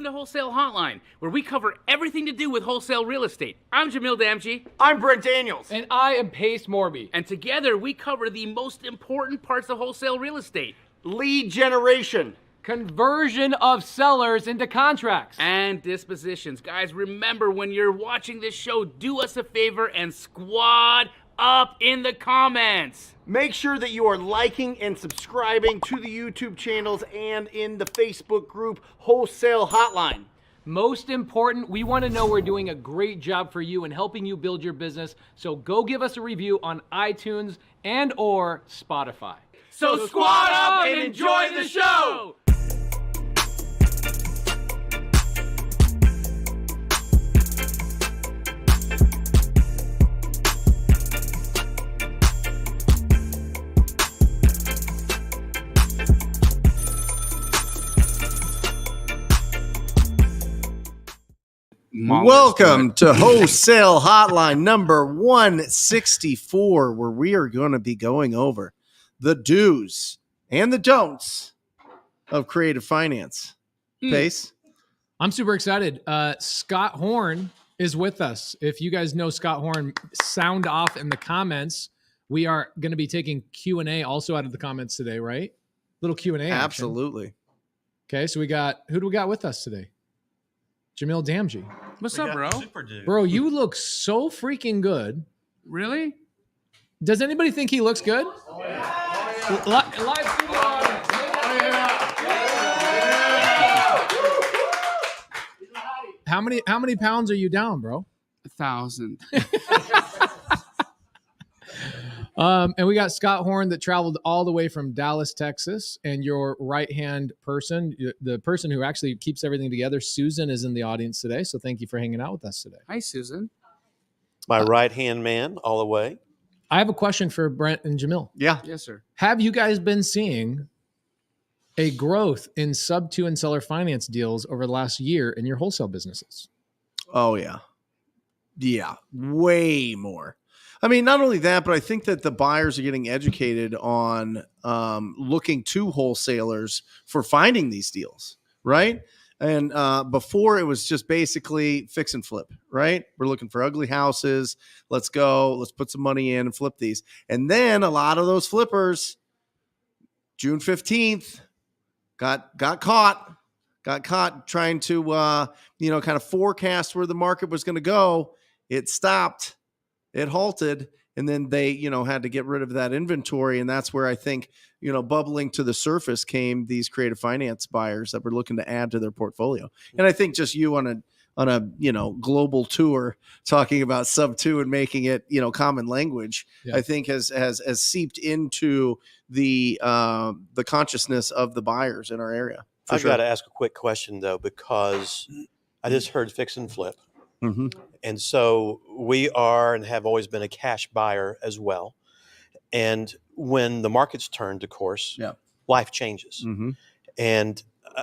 Welcome to Wholesale Hotline, where we cover everything to do with wholesale real estate. I'm jamildamji. I'm Brent Daniels. And I am pacemorby. And together we cover the most important parts of wholesale real estate. Lead generation. Conversion of sellers into contracts. And dispositions. Guys, remember when you're watching this show, do us a favor and squad up in the comments. Make sure that you are liking and subscribing to the YouTube channels and in the Facebook group Wholesale Hotline. Most important, we want to know we're doing a great job for you and helping you build your business. So go give us a review on iTunes and or Spotify. So squad up and enjoy the show. Welcome to Wholesale Hotline number 164, where we are going to be going over the do's and the don'ts of creative finance. Pace? I'm super excited. Scott Horne is with us. If you guys know Scott Horne, sound off in the comments. We are going to be taking Q&A also out of the comments today, right? Little Q&A action. Absolutely. Okay, so who do we got with us today? Jamildamji. What's up, bro? Bro, you look so freaking good. Really? Does anybody think he looks good? Live studio audience. How many pounds are you down, bro? 1,000. And we got Scott Horne that traveled all the way from Dallas, Texas, and your right-hand person, the person who actually keeps everything together, Susan, is in the audience today. So thank you for hanging out with us today. Hi, Susan. My right-hand man all the way. I have a question for Brent and Jamil. Yeah. Yes, sir. Have you guys been seeing a growth in sub-2 and seller finance deals over the last year in your wholesale businesses? Oh, yeah. Yeah. Way more. I mean, not only that, but I think that the buyers are getting educated on looking to wholesalers for finding these deals, right? And before it was just basically fix and flip, right? We're looking for ugly houses. Let's go. Let's put some money in and flip these. And then a lot of those flippers, June 15th, got caught trying to, kind of forecast where the market was going to go. It stopped. It halted, and then they, had to get rid of that inventory. And that's where I think, bubbling to the surface came these creative finance buyers that were looking to add to their portfolio. And I think just you on a global tour talking about sub-2 and making it, common language, yeah. I think has seeped into the consciousness of the buyers in our area. I've got to ask a quick question though, because I just heard fix and flip. Mm-hmm. And so we are and have always been a cash buyer as well. And when the market's turned, of course, yeah. life changes. Mm-hmm. And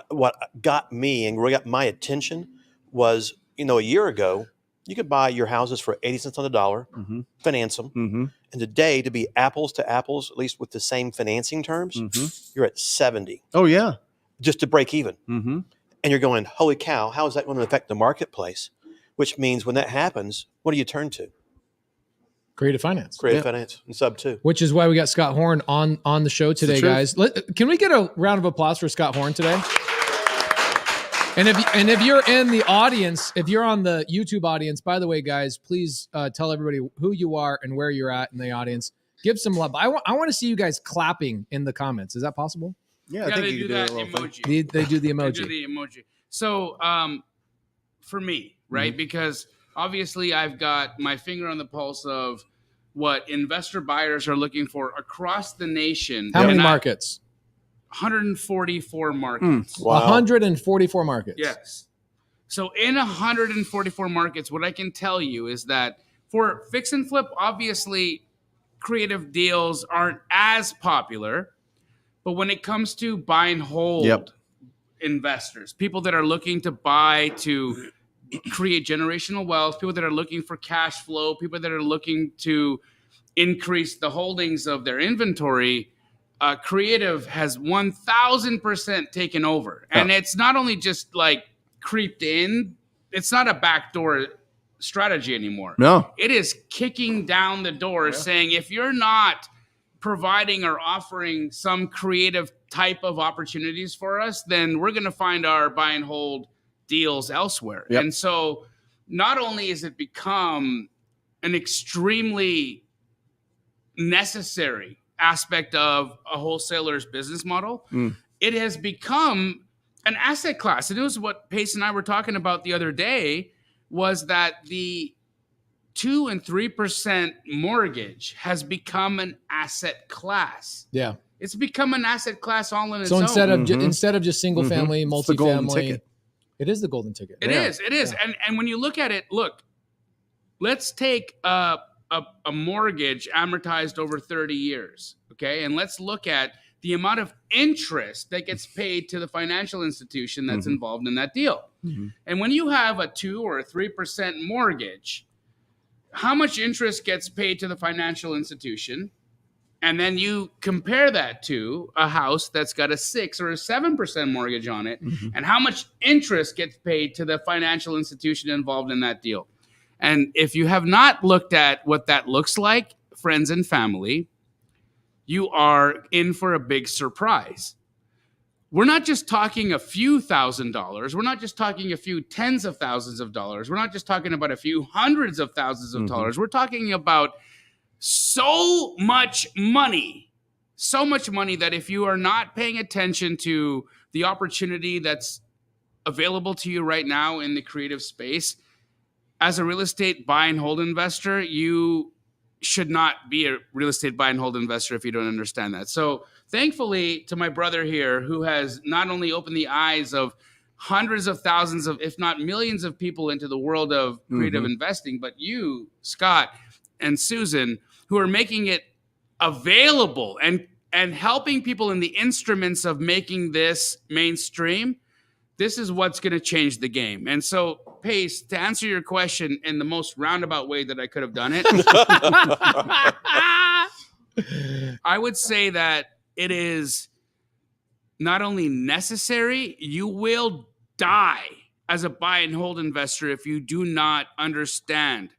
what got me and really got my attention was, a year ago, you could buy your houses for 80 cents on the dollar, mm-hmm. finance them. Mm-hmm. And today, to be apples to apples, at least with the same financing terms, mm-hmm. you're at 70. Oh, yeah. Just to break even. Mm-hmm. And you're going, holy cow, how is that going to affect the marketplace? Which means when that happens, what do you turn to? Creative finance. Creative finance and sub-2. Which is why we got Scott Horne on the show today, guys. Can we get a round of applause for Scott Horne today? And if you're in the audience, if you're on the YouTube audience, by the way, guys, please tell everybody who you are and where you're at in the audience. Give some love. I want to see you guys clapping in the comments. Is that possible? Yeah, I think they you do can that do a little emoji. They do the emoji. They do the emoji. So for me, right? Mm-hmm. Because obviously I've got my finger on the pulse of what investor buyers are looking for across the nation. How many markets? 144 markets. Wow. 144 markets. Yes. So in 144 markets, what I can tell you is that for fix and flip, obviously creative deals aren't as popular. But when it comes to buy and hold investors, people that are looking to buy to create generational wealth, people that are looking for cash flow, people that are looking to increase the holdings of their inventory, creative has 1,000% taken over. And it's not only just like creeped in. It's not a backdoor strategy anymore. No. It is kicking down the door saying, if you're not providing or offering some creative type of opportunities for us, then we're going to find our buy and hold deals elsewhere. Yep. And so not only has it become an extremely necessary aspect of a wholesaler's business model, it has become an asset class. And it was what Pace and I were talking about the other day, was that the 2 and 3% mortgage has become an asset class. Yeah. It's become an asset class all in its So own. instead of just single family, It's the golden multifamily, ticket. it is the golden ticket. It is. And when you look at it, look, let's take a mortgage amortized over 30 years, okay? And let's look at the amount of interest that gets paid to the financial institution that's involved in that deal. And when you have a 2 or a 3% mortgage, how much interest gets paid to the financial institution? And then you compare that to a house that's got a 6 or a 7% mortgage on it, and how much interest gets paid to the financial institution involved in that deal. And if you have not looked at what that looks like, friends and family, you are in for a big surprise. We're not just talking a few $1,000s. We're not just talking a few tens of thousands of dollars. We're not just talking about a few hundreds of thousands of dollars. We're talking about so much money that if you are not paying attention to the opportunity that's available to you right now in the creative space, as a real estate buy and hold investor, you should not be a real estate buy and hold investor if you don't understand that. So thankfully to my brother here, who has not only opened the eyes of hundreds of thousands of, if not millions of people into the world of creative investing, but you, Scott and Susan, who are making it available and helping people in the instruments of making this mainstream. This is what's going to change the game. And so, Pace, to answer your question in the most roundabout way that I could have done it, I would say that it is not only necessary, you will die as a buy and hold investor if you do not understand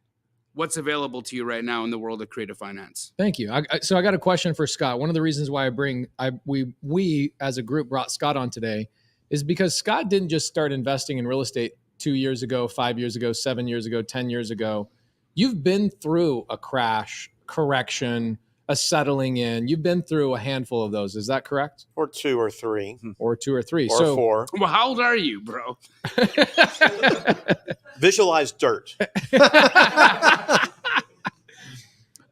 what's available to you right now in the world of creative finance. Thank you. So I got a question for Scott. One of the reasons why we as a group brought Scott on today is because Scott didn't just start investing in real estate 2 years ago, 5 years ago, 7 years ago, 10 years ago. You've been through a crash, correction, a settling in. You've been through a handful of those. Is that correct? Or 2 or 3. Or 2 or 3. Or 4. Well, how old are you, bro? Visualize dirt.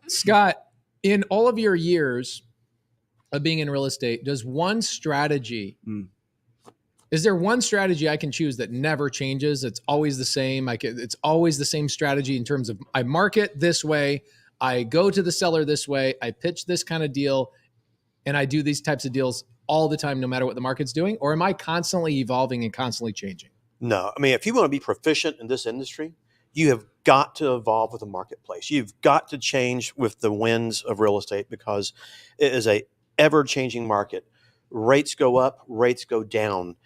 Scott, in all of your years of being in real estate, is there one strategy I can choose that never changes? It's always the same. It's always the same strategy in terms of I market this way, I go to the seller this way, I pitch this kind of deal, and I do these types of deals all the time, no matter what the market's doing? Or am I constantly evolving and constantly changing? No. I mean, if you want to be proficient in this industry, you have got to evolve with the marketplace. You've got to change with the winds of real estate because it is a ever-changing market. Rates go up, rates go down.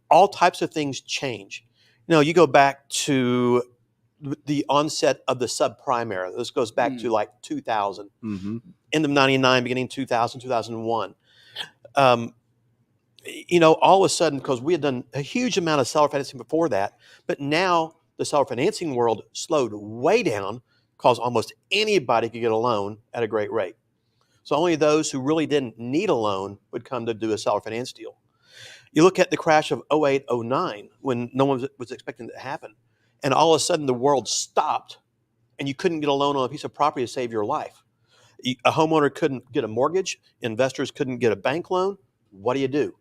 All types of things change. You go back to the onset of the subprime era. This goes back to like 2000, end of 99, beginning 2000, 2001. All of a sudden, because we had done a huge amount of seller financing before that, but now the seller financing world slowed way down because almost anybody could get a loan at a great rate. So only those who really didn't need a loan would come to do a seller finance deal. You look at the crash of 08, 09, when no one was expecting it to happen. And all of a sudden the world stopped and you couldn't get a loan on a piece of property to save your life. A homeowner couldn't get a mortgage. Investors couldn't get a bank loan. What do?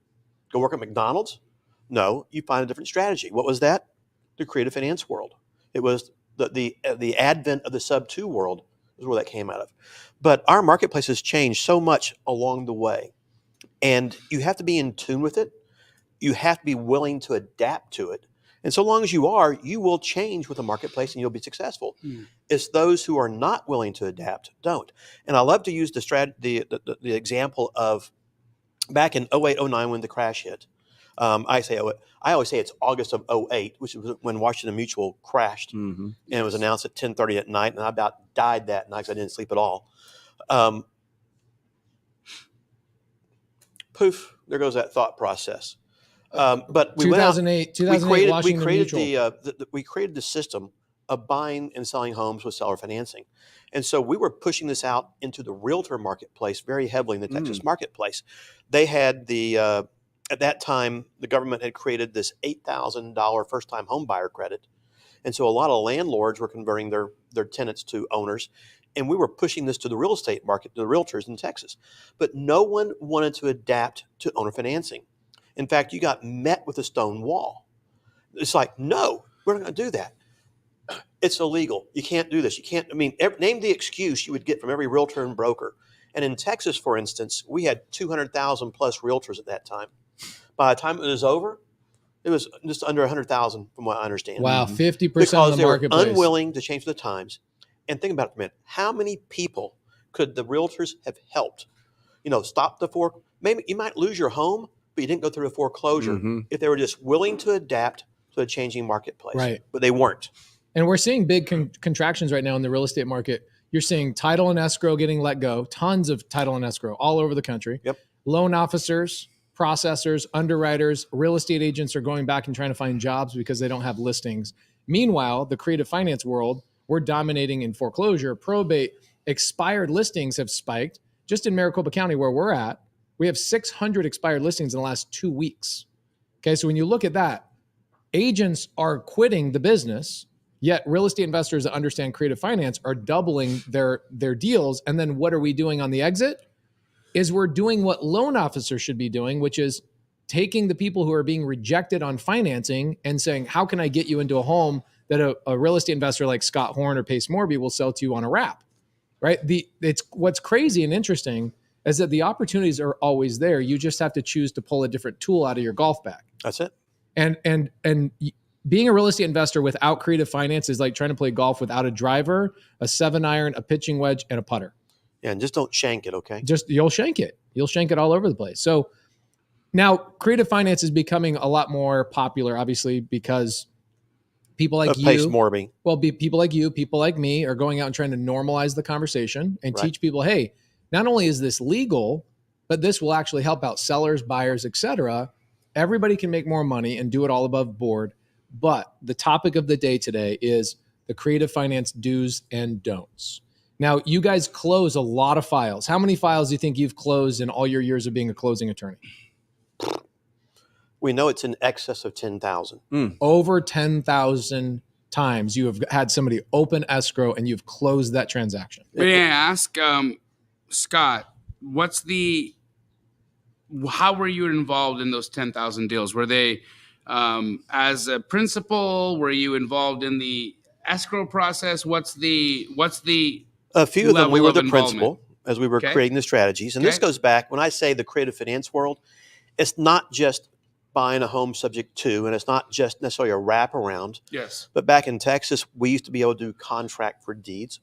Go work at McDonald's? No, you find a different strategy. What was that? The creative finance world. It was the advent of the sub-2 world is where that came out of. But our marketplace has changed so much along the way. And you have to be in tune with it. You have to be willing to adapt to it. And so long as you are, you will change with the marketplace and you'll be successful. It's those who are not willing to adapt, don't. And I love to use the example of back in 08, 09 when the crash hit. I always say it's August of '08, which was when Washington Mutual crashed, and it was announced at 10:30 at night, and I about died that night because I didn't sleep at all. Poof, there goes that thought process. But we 2008, 2008 Washington Mutual. We created the system of buying and selling homes with seller financing. And so we were pushing this out into the realtor marketplace very heavily in the Texas marketplace. They had at that time, the government had created this $8,000 first-time home buyer credit. And so a lot of landlords were converting their tenants to owners. And we were pushing this to the real estate market, to the realtors in Texas. But no one wanted to adapt to owner financing. In fact, you got met with a stone wall. It's like, no, we're not going to do that. It's illegal. You can't do this. You can't, name the excuse you would get from every realtor and broker. And in Texas, for instance, we had 200,000 plus realtors at that time. By the time it was over, it was just under 100,000 from what I understand. Wow, 50% of the because they were marketplace. unwilling to change the times. And think about it for a minute. How many people could the realtors have helped? Stop the maybe you might lose your home, but you didn't go through a foreclosure if they were just willing to adapt to a changing marketplace. Right. But they weren't. And we're seeing big contractions right now in the real estate market. You're seeing title and escrow getting let go, tons of title and escrow all over the country. Yep. Loan officers, processors, underwriters, real estate agents are going back and trying to find jobs because they don't have listings. Meanwhile, the creative finance world, we're dominating in foreclosure, probate, expired listings have spiked. Just in Maricopa County where we're at, we have 600 expired listings in the last 2 weeks. Okay, so when you look at that, agents are quitting the business, yet real estate investors that understand creative finance are doubling their deals. And then what are we doing on the exit? Is we're doing what loan officers should be doing, which is taking the people who are being rejected on financing and saying, how can I get you into a home that a real estate investor like Scott Horne or pacemorby will sell to you on a wrap, right? It's what's crazy and interesting is that the opportunities are always there. You just have to choose to pull a different tool out of your golf bag. That's it. And being a real estate investor without creative finance is like trying to play golf without a driver, a 7-iron, a pitching wedge, and a putter. Yeah, and just don't shank it, okay? You'll shank it. You'll shank it all over the place. So now creative finance is becoming a lot more popular, obviously, because people like you, pacemorby. Well, people like you, people like me are going out and trying to normalize the conversation and teach people, hey, not only is this legal, but this will actually help out sellers, buyers, etc. Everybody can make more money and do it all above board. But the topic of the day today is the creative finance do's and don'ts. Now, you guys close a lot of files. How many files do you think you've closed in all your years of being a closing attorney? We know it's in excess of 10,000. Over 10,000 times you have had somebody open escrow and you've closed that transaction. May I ask, Scott, how were you involved in those 10,000 deals? Were they as a principal? Were you involved in the escrow process? What's the a few of them we were the principal as we were creating the strategies. And this goes back, when I say the creative finance world, it's not just buying a home subject to, and it's not just necessarily a wraparound. Yes. But back in Texas, we used to be able to do contract for deeds.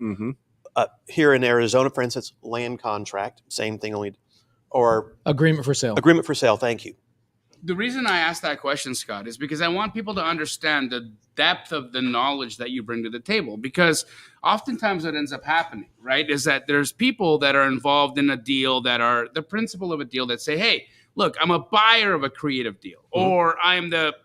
Here in Arizona, for instance, land contract, same thing, or agreement for sale. Agreement for sale. Thank you. The reason I asked that question, Scott, is because I want people to understand the depth of the knowledge that you bring to the table. Because oftentimes what ends up happening, right, is that there's people that are involved in a deal that are the principal of a deal that say, hey, look, I'm a buyer of a creative deal, or I am the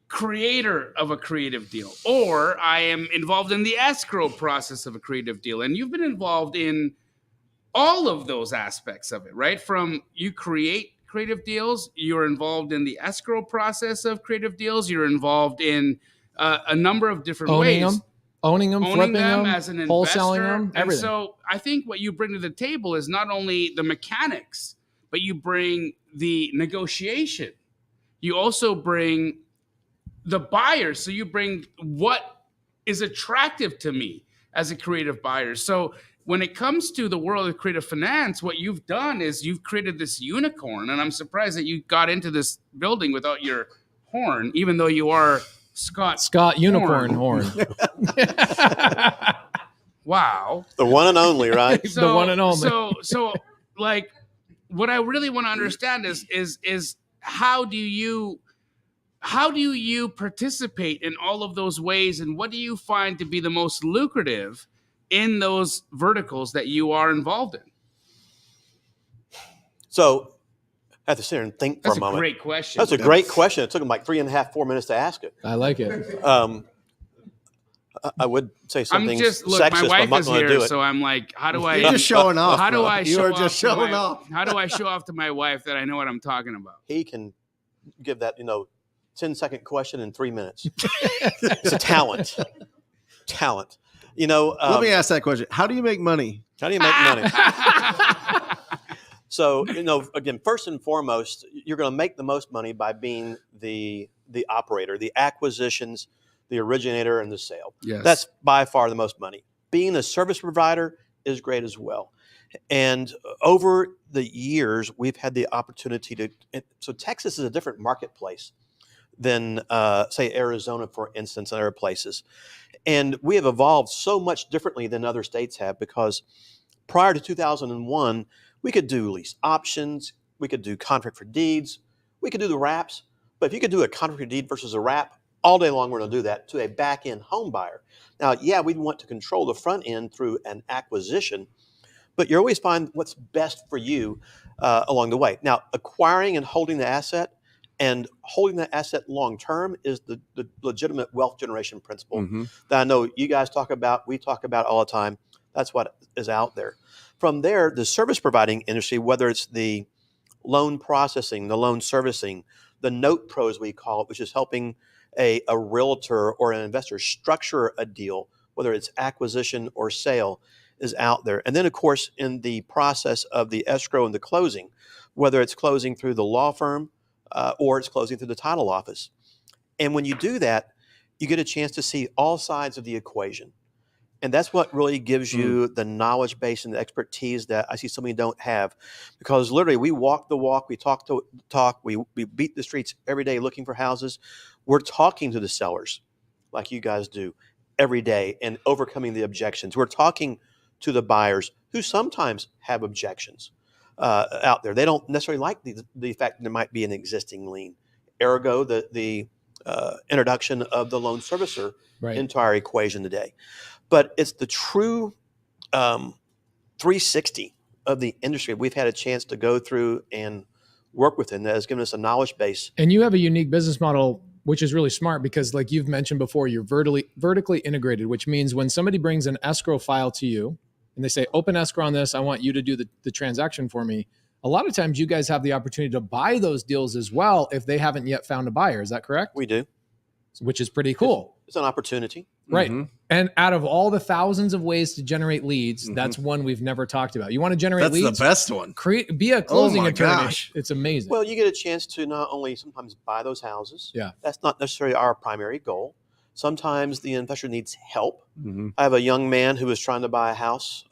creator of a creative deal, or I am involved in the escrow process of a creative deal. And you've been involved in all of those aspects of it, right? From you create creative deals, you're involved in the escrow process of creative deals, you're involved in a number of different ways. Owning them, flipping them, as an investor, wholesaling them, everything. And so I think what you bring to the table is not only the mechanics, but you bring the negotiation. You also bring the buyer. So you bring what is attractive to me as a creative buyer. So when it comes to the world of creative finance, what you've done is you've created this unicorn. And I'm surprised that you got into this building without your horn, even though you are Scott Unicorn Horn. Wow. The one and only, right? So, the one and only. So like, what I really want to understand is how do you participate in all of those ways, and what do you find to be the most lucrative in those verticals that you are involved in? So I have to sit here and think for a moment. That's a great question. That's a great question. It took him like 3.5, 4 minutes to ask it. I like it. I would say something I'm just look. sexist, My but I'm wife not is going to do here, it. so I'm like, how do I? You're just showing off. How do bro. I You show are off just to showing my, off. How do I show off to my wife that I know what I'm talking about? He can give that 10-second question in 3 minutes. It's a talent. Let me ask that question. How do you make money? How do you make money? So, again, first and foremost, you're going to make the most money by being the operator, the acquisitions, the originator, and the sale. Yes. That's by far the most money. Being a service provider is great as well. And over the years, we've had the opportunity so Texas is a different marketplace than, say, Arizona, for instance, and other places. And we have evolved so much differently than other states have, because prior to 2001, we could do lease options, we could do contract for deeds, we could do the wraps. But if you could do a contract for deed versus a wrap, all day long we're going to do that to a back-end home buyer. Now, yeah, we'd want to control the front end through an acquisition, but you always find what's best for you along the way. Now, acquiring and holding the asset and holding that asset long-term is the legitimate wealth generation principle that I know you guys talk about, we talk about all the time. That's what is out there. From there, the service providing industry, whether it's the loan processing, the loan servicing, the note pros we call it, which is helping a realtor or an investor structure a deal, whether it's acquisition or sale, is out there. And then, of course, in the process of the escrow and the closing, whether it's closing through the law firm or it's closing through the title office. And when you do that, you get a chance to see all sides of the equation. And that's what really gives you the knowledge base and the expertise that I see so many don't have. Because literally, we walk the walk, we talk the talk, we beat the streets every day looking for houses. We're talking to the sellers like you guys do every day and overcoming the objections. We're talking to the buyers who sometimes have objections out there. They don't necessarily like the fact that there might be an existing lien. Ergo, the introduction of the loan servicer into our equation today. But it's the true 360 of the industry we've had a chance to go through and work within that has given us a knowledge base. And you have a unique business model, which is really smart, because like you've mentioned before, you're vertically integrated, which means when somebody brings an escrow file to you and they say, open escrow on this, I want you to do the transaction for me. A lot of times you guys have the opportunity to buy those deals as well if they haven't yet found a buyer. Is that correct? We do. Which is pretty cool. It's an opportunity. Right. And out of all the thousands of ways to generate leads, that's one we've never talked about. You want to generate leads? That's the best one. Be a closing attorney. Gosh. It's amazing. Well, you get a chance to not only sometimes buy those houses. Yeah. That's not necessarily our primary goal. Sometimes the investor needs help. I have a young man who is trying to buy a house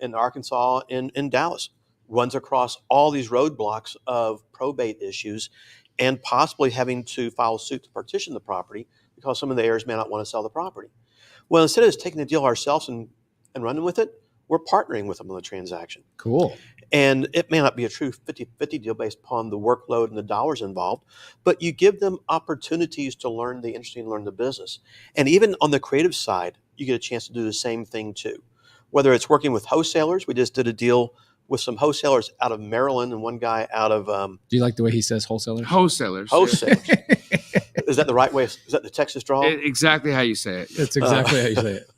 in Arkansas, in Dallas, runs across all these roadblocks of probate issues and possibly having to file suit to partition the property because some of the heirs may not want to sell the property. Well, instead of just taking the deal ourselves and running with it, we're partnering with them on the transaction. Cool. And it may not be a true 50-50 deal based upon the workload and the dollars involved, but you give them opportunities to learn the industry and learn the business. And even on the creative side, you get a chance to do the same thing too. Whether it's working with wholesalers, we just did a deal with some wholesalers out of Maryland and one guy out of... Do you like the way he says wholesalers? Wholesalers. Wholesalers. Is that the right way? Is that the Texas drawl? Exactly how you say it. It's exactly how you say it.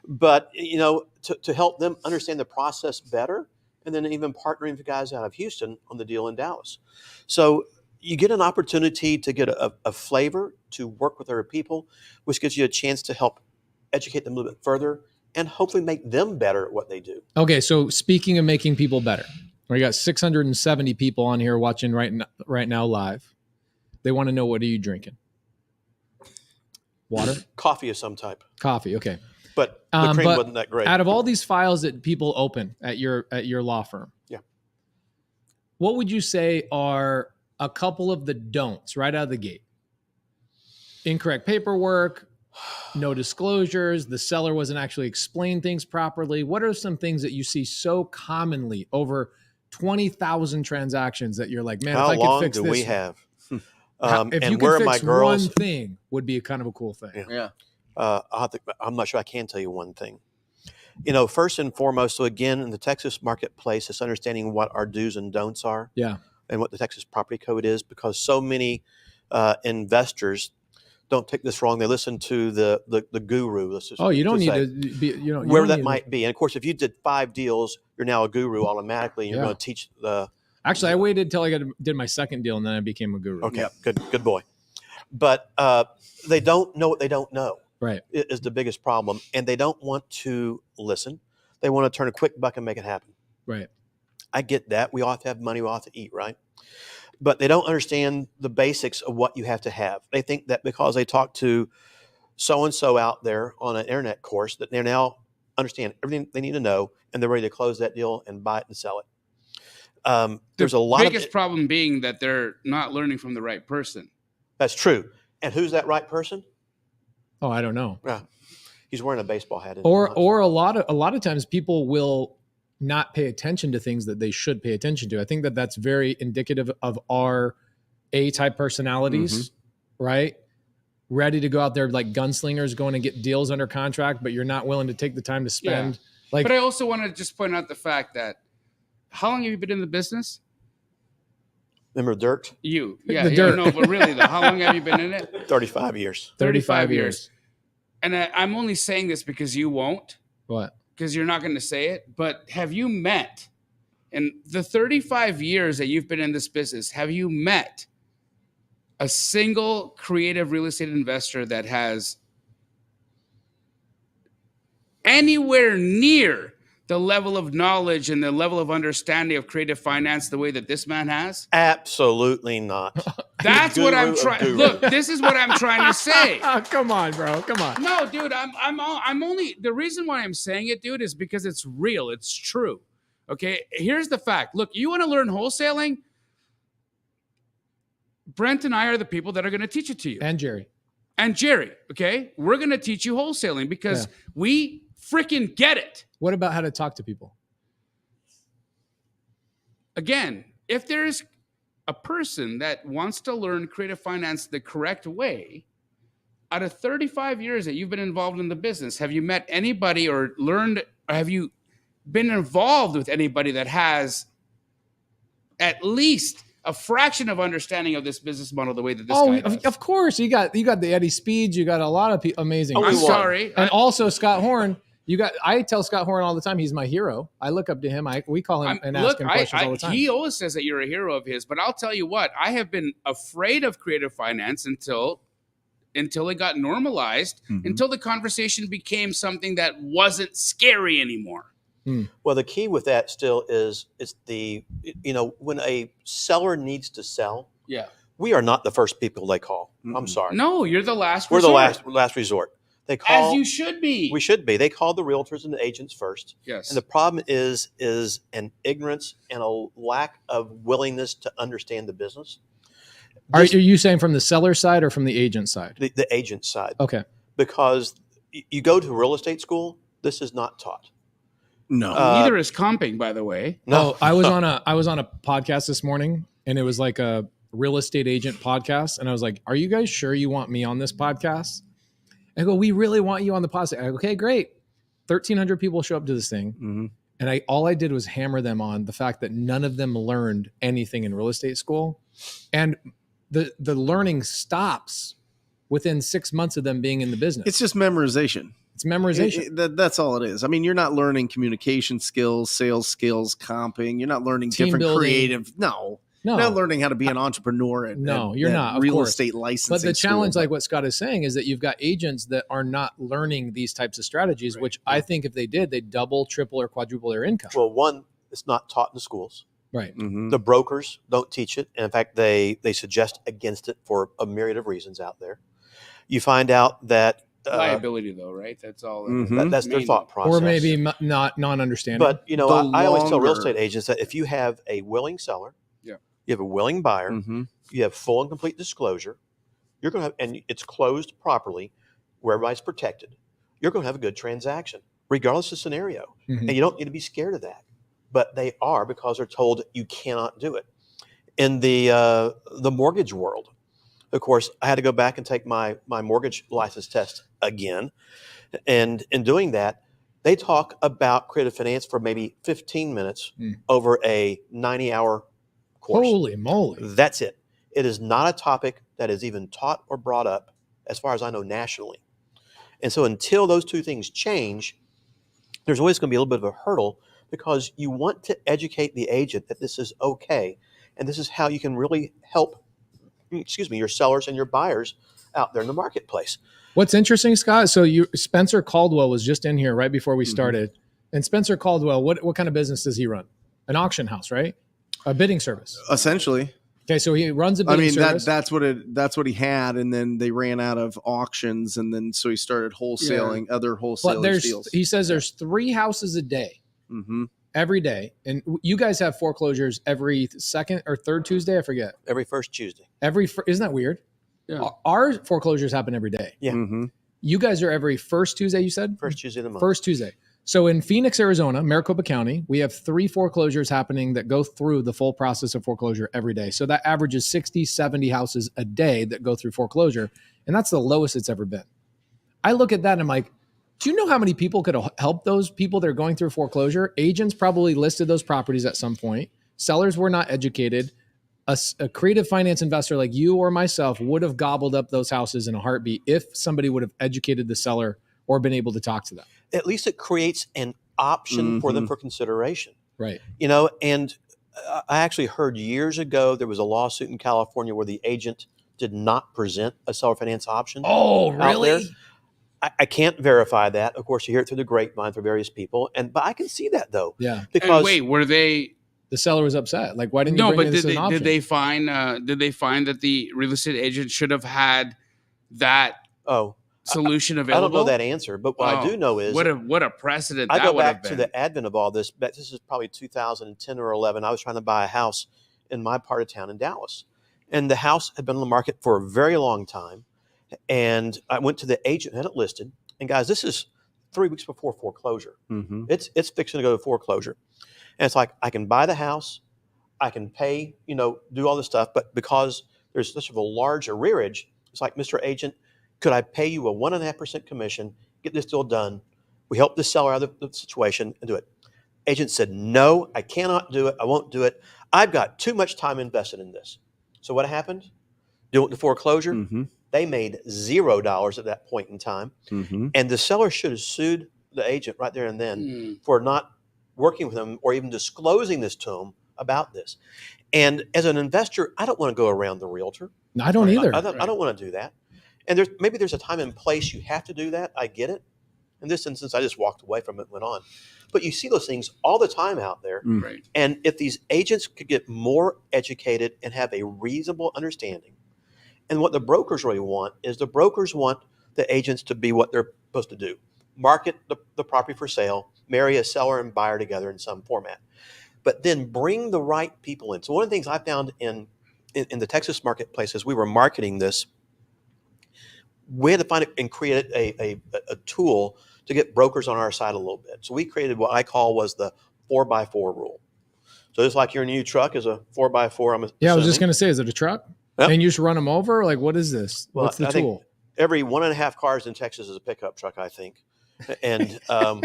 But, to help them understand the process better, and then even partnering with guys out of Houston on the deal in Dallas. So you get an opportunity to get a flavor, to work with other people, which gives you a chance to help educate them a little bit further and hopefully make them better at what they do. Okay, so speaking of making people better, we got 670 people on here watching right now live. They want to know, what are you drinking? Water? Coffee of some type. Coffee, okay. But the cream wasn't that great. Out of all these files that people open at your law firm, what would you say are a couple of the don'ts right out of the gate? Incorrect paperwork, no disclosures, the seller wasn't actually explained things properly. What are some things that you see so commonly over 20,000 transactions that you're like, man, How if I could long fix do this, we have? if And you where could are my fix girls? one thing, would be a kind of a cool thing. Yeah. Yeah. I'm not sure I can tell you one thing. First and foremost, so again, in the Texas marketplace, it's understanding what our do's and don'ts are. Yeah. And what the Texas property code is, because so many investors, don't take this wrong, they listen to the guru. You don't need to be, wherever that might be. And of course, if you did 5 deals, you're now a guru automatically, and you're going to teach the. Actually, I waited till I did my second deal, and then I became a guru. Okay, good boy. But they don't know what they don't know. Right. Is the biggest problem, and they don't want to listen. They want to turn a quick buck and make it happen. Right. I get that. We all have to have money. We all have to eat, right? But they don't understand the basics of what you have to have. They think that because they talk to so-and-so out there on an internet course, that they now understand everything they need to know, and they're ready to close that deal and buy it and sell it. There's a lot of biggest problem being that they're not learning from the right person. That's true. And who's that right person? Oh, I don't know. Yeah, he's wearing a baseball hat. Or a lot of times people will not pay attention to things that they should pay attention to. I think that that's very indicative of our A-type personalities, right? Ready to go out there like gunslingers, going and get deals under contract, but you're not willing to take the time to spend. But I also want to just point out the fact that how long have you been in the business? Remember Dirt? You. The Yeah, Dirt. no, but really though, how long have you been in it? 35 years. 35 years. And I'm only saying this because you won't. What? Because you're not going to say it. But have you met, in the 35 years that you've been in this business, have you met a single creative real estate investor that has anywhere near the level of knowledge and the level of understanding of creative finance the way that this man has? Absolutely not. That's what I'm trying. Look, this is what I'm trying to say. Come on, bro. Come on. No, dude, I'm only, the reason why I'm saying it, dude, is because it's real. It's true. Okay. Here's the fact. Look, you want to learn wholesaling? Brent and I are the people that are going to teach it to you. And Jerry. Okay. We're going to teach you wholesaling because we freaking get it. What about how to talk to people? Again, if there's a person that wants to learn creative finance the correct way, out of 35 years that you've been involved in the business, have you met anybody or have you been involved with anybody that has at least a fraction of understanding of this business model the way that this guy does? Of course. You got the Eddie Speeds. You got a lot of amazing. I'm sorry. And also Scott Horne. I tell Scott Horne all the time, he's my hero. I look up to him. We call him and ask him questions all the time. He always says that you're a hero of his, but I'll tell you what, I have been afraid of creative finance until it got normalized, until the conversation became something that wasn't scary anymore. Well, the key with that still is when a seller needs to sell, we are not the first people they call. I'm sorry. No, you're the last We're resort. the last resort. They call, as you should be. We should be. They call the realtors and the agents first. Yes. And the problem is an ignorance and a lack of willingness to understand the business. Are you saying from the seller side or from the agent side? The agent side. Okay. Because you go to real estate school, this is not taught. No. Neither is comping, by the way. No. I was on a podcast this morning, and it was like a real estate agent podcast, and I was like, "Are you guys sure you want me on this podcast?" I go, "We really want you on the podcast." I go, "Okay, great." 1,300 people show up to this thing, and all I did was hammer them on the fact that none of them learned anything in real estate school, and the learning stops within 6 months of them being in the business. It's just memorization. It's memorization. That's all it is. I mean, you're not learning communication skills, sales skills, comping. You're not learning Team different building. creative. No. You're not learning how to be an entrepreneur. You're not. Real estate licensing. But the challenge, school. like what Scott is saying, is that you've got agents that are not learning these types of strategies, which I think if they did, they'd double, triple, or quadruple their income. Well, one, it's not taught in the schools. Right. The brokers don't teach it. And in fact, they suggest against it for a myriad of reasons out there. You find out that Liability, though, right? That's all. That's their thought process. Or maybe not non-understanding. But, I always tell real estate agents that if you have a willing seller, you have a willing buyer, you have full and complete disclosure, you're going to have, and it's closed properly where everybody's protected, you're going to have a good transaction, regardless of scenario. And you don't need to be scared of that. but they are because they're told you cannot do it. In the mortgage world, of course, I had to go back and take my mortgage license test again. And in doing that, they talk about creative finance for maybe 15 minutes over a 90-hour course. Holy moly. That's it. It is not a topic that is even taught or brought up, as far as I know, nationally. And so until those two things change, there's always going to be a little bit of a hurdle, because you want to educate the agent that this is okay. And this is how you can really help, your sellers and your buyers out there in the marketplace. What's interesting, Scott, so Spencer Caldwell was just in here right before we started. And Spencer Caldwell, what kind of business does he run? An auction house, right? A bidding service. Essentially. Okay, so he runs a bidding service. that's what he had, and then they ran out of auctions, and then so he started wholesaling other wholesalers deals. He says there's 3 houses a day, every day, and you guys have foreclosures every second or third Tuesday. I forget. Every first Tuesday. Isn't that weird? Yeah. Our foreclosures happen every day. Yeah. You guys are every first Tuesday. You said first Tuesday of the month. First Tuesday. So in Phoenix, Arizona, Maricopa County, we have 3 foreclosures happening that go through the full process of foreclosure every day. So that averages 60, 70 houses a day that go through foreclosure. And that's the lowest it's ever been. I look at that and I'm like, do you know how many people could help those people that are going through foreclosure? Agents probably listed those properties at some point. Sellers were not educated. A creative finance investor like you or myself would have gobbled up those houses in a heartbeat if somebody would have educated the seller or been able to talk to them. At least it creates an option for them for consideration. Right. And I actually heard years ago there was a lawsuit in California where the agent did not present a seller finance option. Oh, really? I can't verify that. Of course, you hear it through the grapevine for various people, but I can see that though. Yeah. Because were they? The seller was upset. Like, why didn't you bring this as an option? Did they find that the real estate agent should have had that solution available? I don't know that answer, but what I do know is what a precedent I that go would have back been. to the advent of all this. But this is probably 2010 or 11. I was trying to buy a house in my part of town in Dallas, and the house had been on the market for a very long time. And I went to the agent, had it listed, and guys, this is 3 weeks before foreclosure. It's fixing to go to foreclosure. And it's like, I can buy the house, I can pay, do all this stuff, but because there's such a large arrearage, it's like, Mr. Agent, could I pay you a 1.5% commission, get this deal done? We help the seller out of the situation and do it. Agent said, no, I cannot do it. I won't do it. I've got too much time invested in this. So what happened? Doing the foreclosure, they made $0 at that point in time. And the seller should have sued the agent right there and then for not working with them or even disclosing this to them about this. And as an investor, I don't want to go around the realtor. No, I don't either. I don't want to do that. And maybe there's a time and place you have to do that. I get it. In this instance, I just walked away from it and went on. But you see those things all the time out there. Right. And if these agents could get more educated and have a reasonable understanding, and what the brokers really want is the brokers want the agents to be what they're supposed to do. Market the property for sale, marry a seller and buyer together in some format, but then bring the right people in. So one of the things I found in the Texas marketplace as we were marketing this, we had to find it and create a tool to get brokers on our side a little bit. So we created what I call was the 4x4 rule. So just like your new truck is a 4x4. I was just going to say, is it a truck? Yep. And you just run them over? Like, what is this? Well, What's the I tool? think every 1.5 cars in Texas is a pickup truck, I think. And, so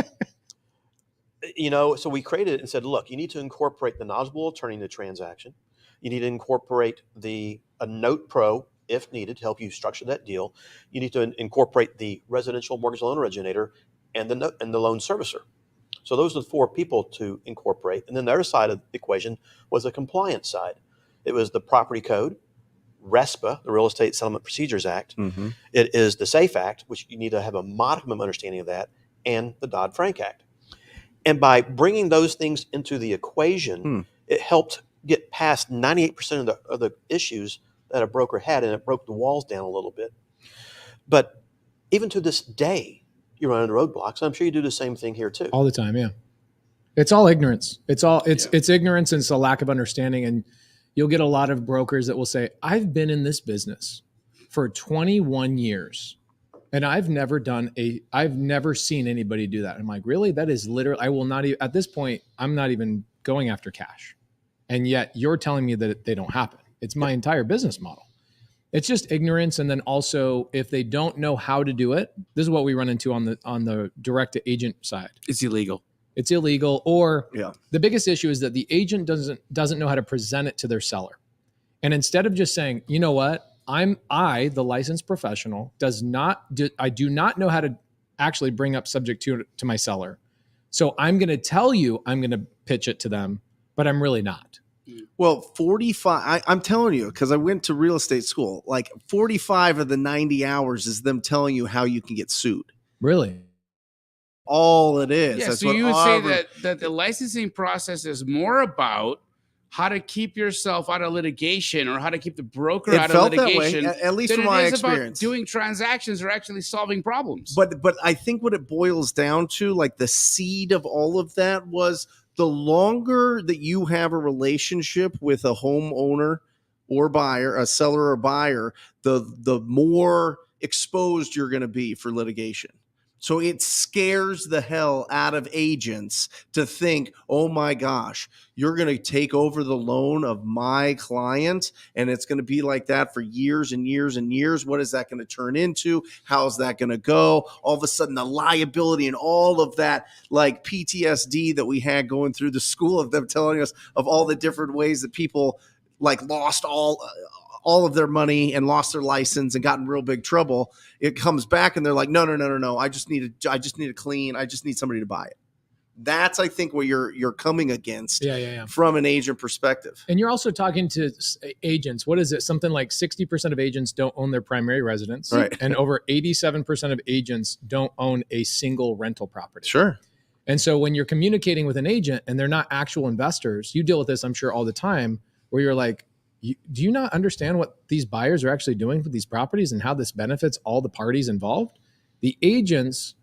we created it and said, look, you need to incorporate the knowledgeable attorney in the transaction. You need to incorporate a note pro, if needed, to help you structure that deal. You need to incorporate the residential mortgage loan originator and the loan servicer. So those are the 4 people to incorporate. And then the other side of the equation was the compliance side. It was the property code, RESPA, the Real Estate Settlement Procedures Act. It is the SAFE Act, which you need to have a modicum of understanding of that, and the Dodd-Frank Act. And by bringing those things into the equation, it helped get past 98% of the issues that a broker had, and it broke the walls down a little bit. But even to this day, you run into roadblocks. I'm sure you do the same thing here too. All the time, yeah. It's all ignorance. It's ignorance and it's a lack of understanding. And you'll get a lot of brokers that will say, I've been in this business for 21 years and I've never seen anybody do that. I'm like, really? That is literally, I will not even, at this point, I'm not even going after cash. And yet you're telling me that they don't happen. It's my entire business model. It's just ignorance. And then also, if they don't know how to do it, this is what we run into on the direct to agent side. It's illegal. It's illegal. Or Yeah. the biggest issue is that the agent doesn't know how to present it to their seller. And instead of just saying, you know what, I, the licensed professional, I do not know how to actually bring up subject to my seller. So I'm going to tell you, I'm going to pitch it to them, but I'm really not. Well, 45, I'm telling you, because I went to real estate school, like 45 of the 90 hours is them telling you how you can get sued. Really? All it is. Yeah, That's so what you would say that the licensing process is more about how to keep yourself out of litigation or how to keep the broker out of litigation. That way, at least than from my it is experience. about doing transactions or actually solving problems. But I think what it boils down to, like the seed of all of that, was the longer that you have a relationship with a homeowner or buyer, a seller or buyer, the more exposed you're going to be for litigation. So it scares the hell out of agents to think, oh my gosh, you're going to take over the loan of my client and it's going to be like that for years and years and years. What is that going to turn into? How's that going to go? All of a sudden, the liability and all of that, like PTSD that we had going through the school of them telling us of all the different ways that people like lost all of their money and lost their license and got in real big trouble. It comes back and they're like, no. I just need a clean. I just need somebody to buy it. That's, I think, what you're coming against from an agent perspective. And you're also talking to agents. What is it? Something like 60% of agents don't own their primary residence. Right. And over 87% of agents don't own a single rental property. Sure. And so when you're communicating with an agent and they're not actual investors, you deal with this, I'm sure, all the time, where you're like, do you not understand what these buyers are actually doing with these properties and how this benefits all the parties involved? The agents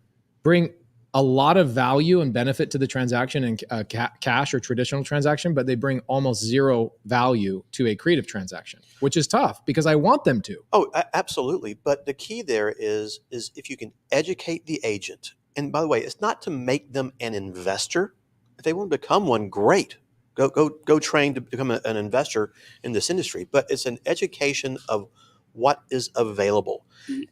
bring a lot of value and benefit to the transaction and cash or traditional transaction, but they bring almost zero value to a creative transaction, which is tough because I want them to. Oh, absolutely. But the key there is if you can educate the agent. And by the way, it's not to make them an investor. If they want to become one, great. Go train to become an investor in this industry. But it's an education of what is available.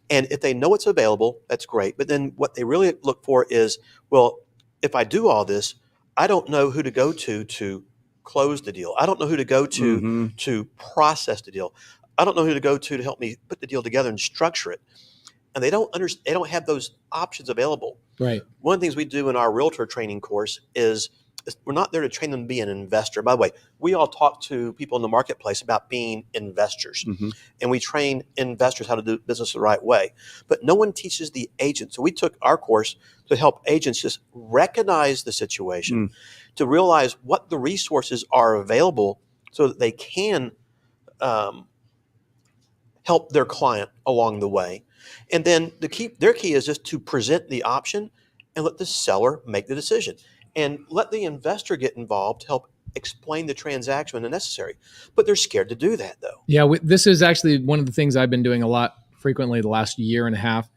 And if they know it's available, that's great. But then what they really look for is, well, if I do all this, I don't know who to go to close the deal. I don't know who to go to process the deal. I don't know who to go to help me put the deal together and structure it. And they don't have those options available. Right. One of the things we do in our realtor training course is we're not there to train them to be an investor. By the way, we all talk to people in the marketplace about being investors, and we train investors how to do business the right way. But no one teaches the agent. So we took our course to help agents just recognize the situation, to realize what the resources are available so that they can help their client along the way. And then their key is just to present the option and let the seller make the decision. And let the investor get involved to help explain the transaction when necessary. But they're scared to do that, though. Yeah, this is actually one of the things I've been doing a lot frequently the last year and a half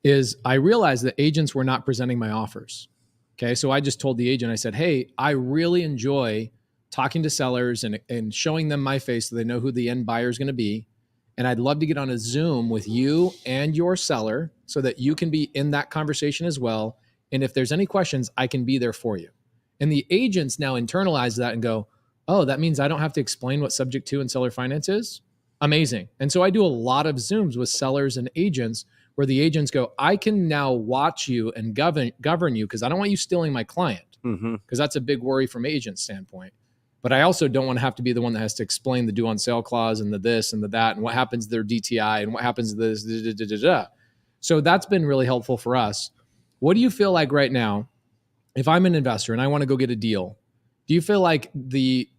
is I realized that agents were not presenting my offers. Okay, so I just told the agent, I said, hey, I really enjoy talking to sellers and showing them my face so they know who the end buyer is going to be. And I'd love to get on a Zoom with you and your seller so that you can be in that conversation as well. And if there's any questions, I can be there for you. And the agents now internalize that and go, oh, that means I don't have to explain what subject to and seller finance is? Amazing. And so I do a lot of Zooms with sellers and agents where the agents go, I can now watch you and govern you because I don't want you stealing my client, because that's a big worry from agent standpoint. But I also don't want to have to be the one that has to explain the due on sale clause and the this and the that and what happens to their DTI and what happens to this. So that's been really helpful for us. What do you feel like right now, if I'm an investor and I want to go get a deal, do you feel like the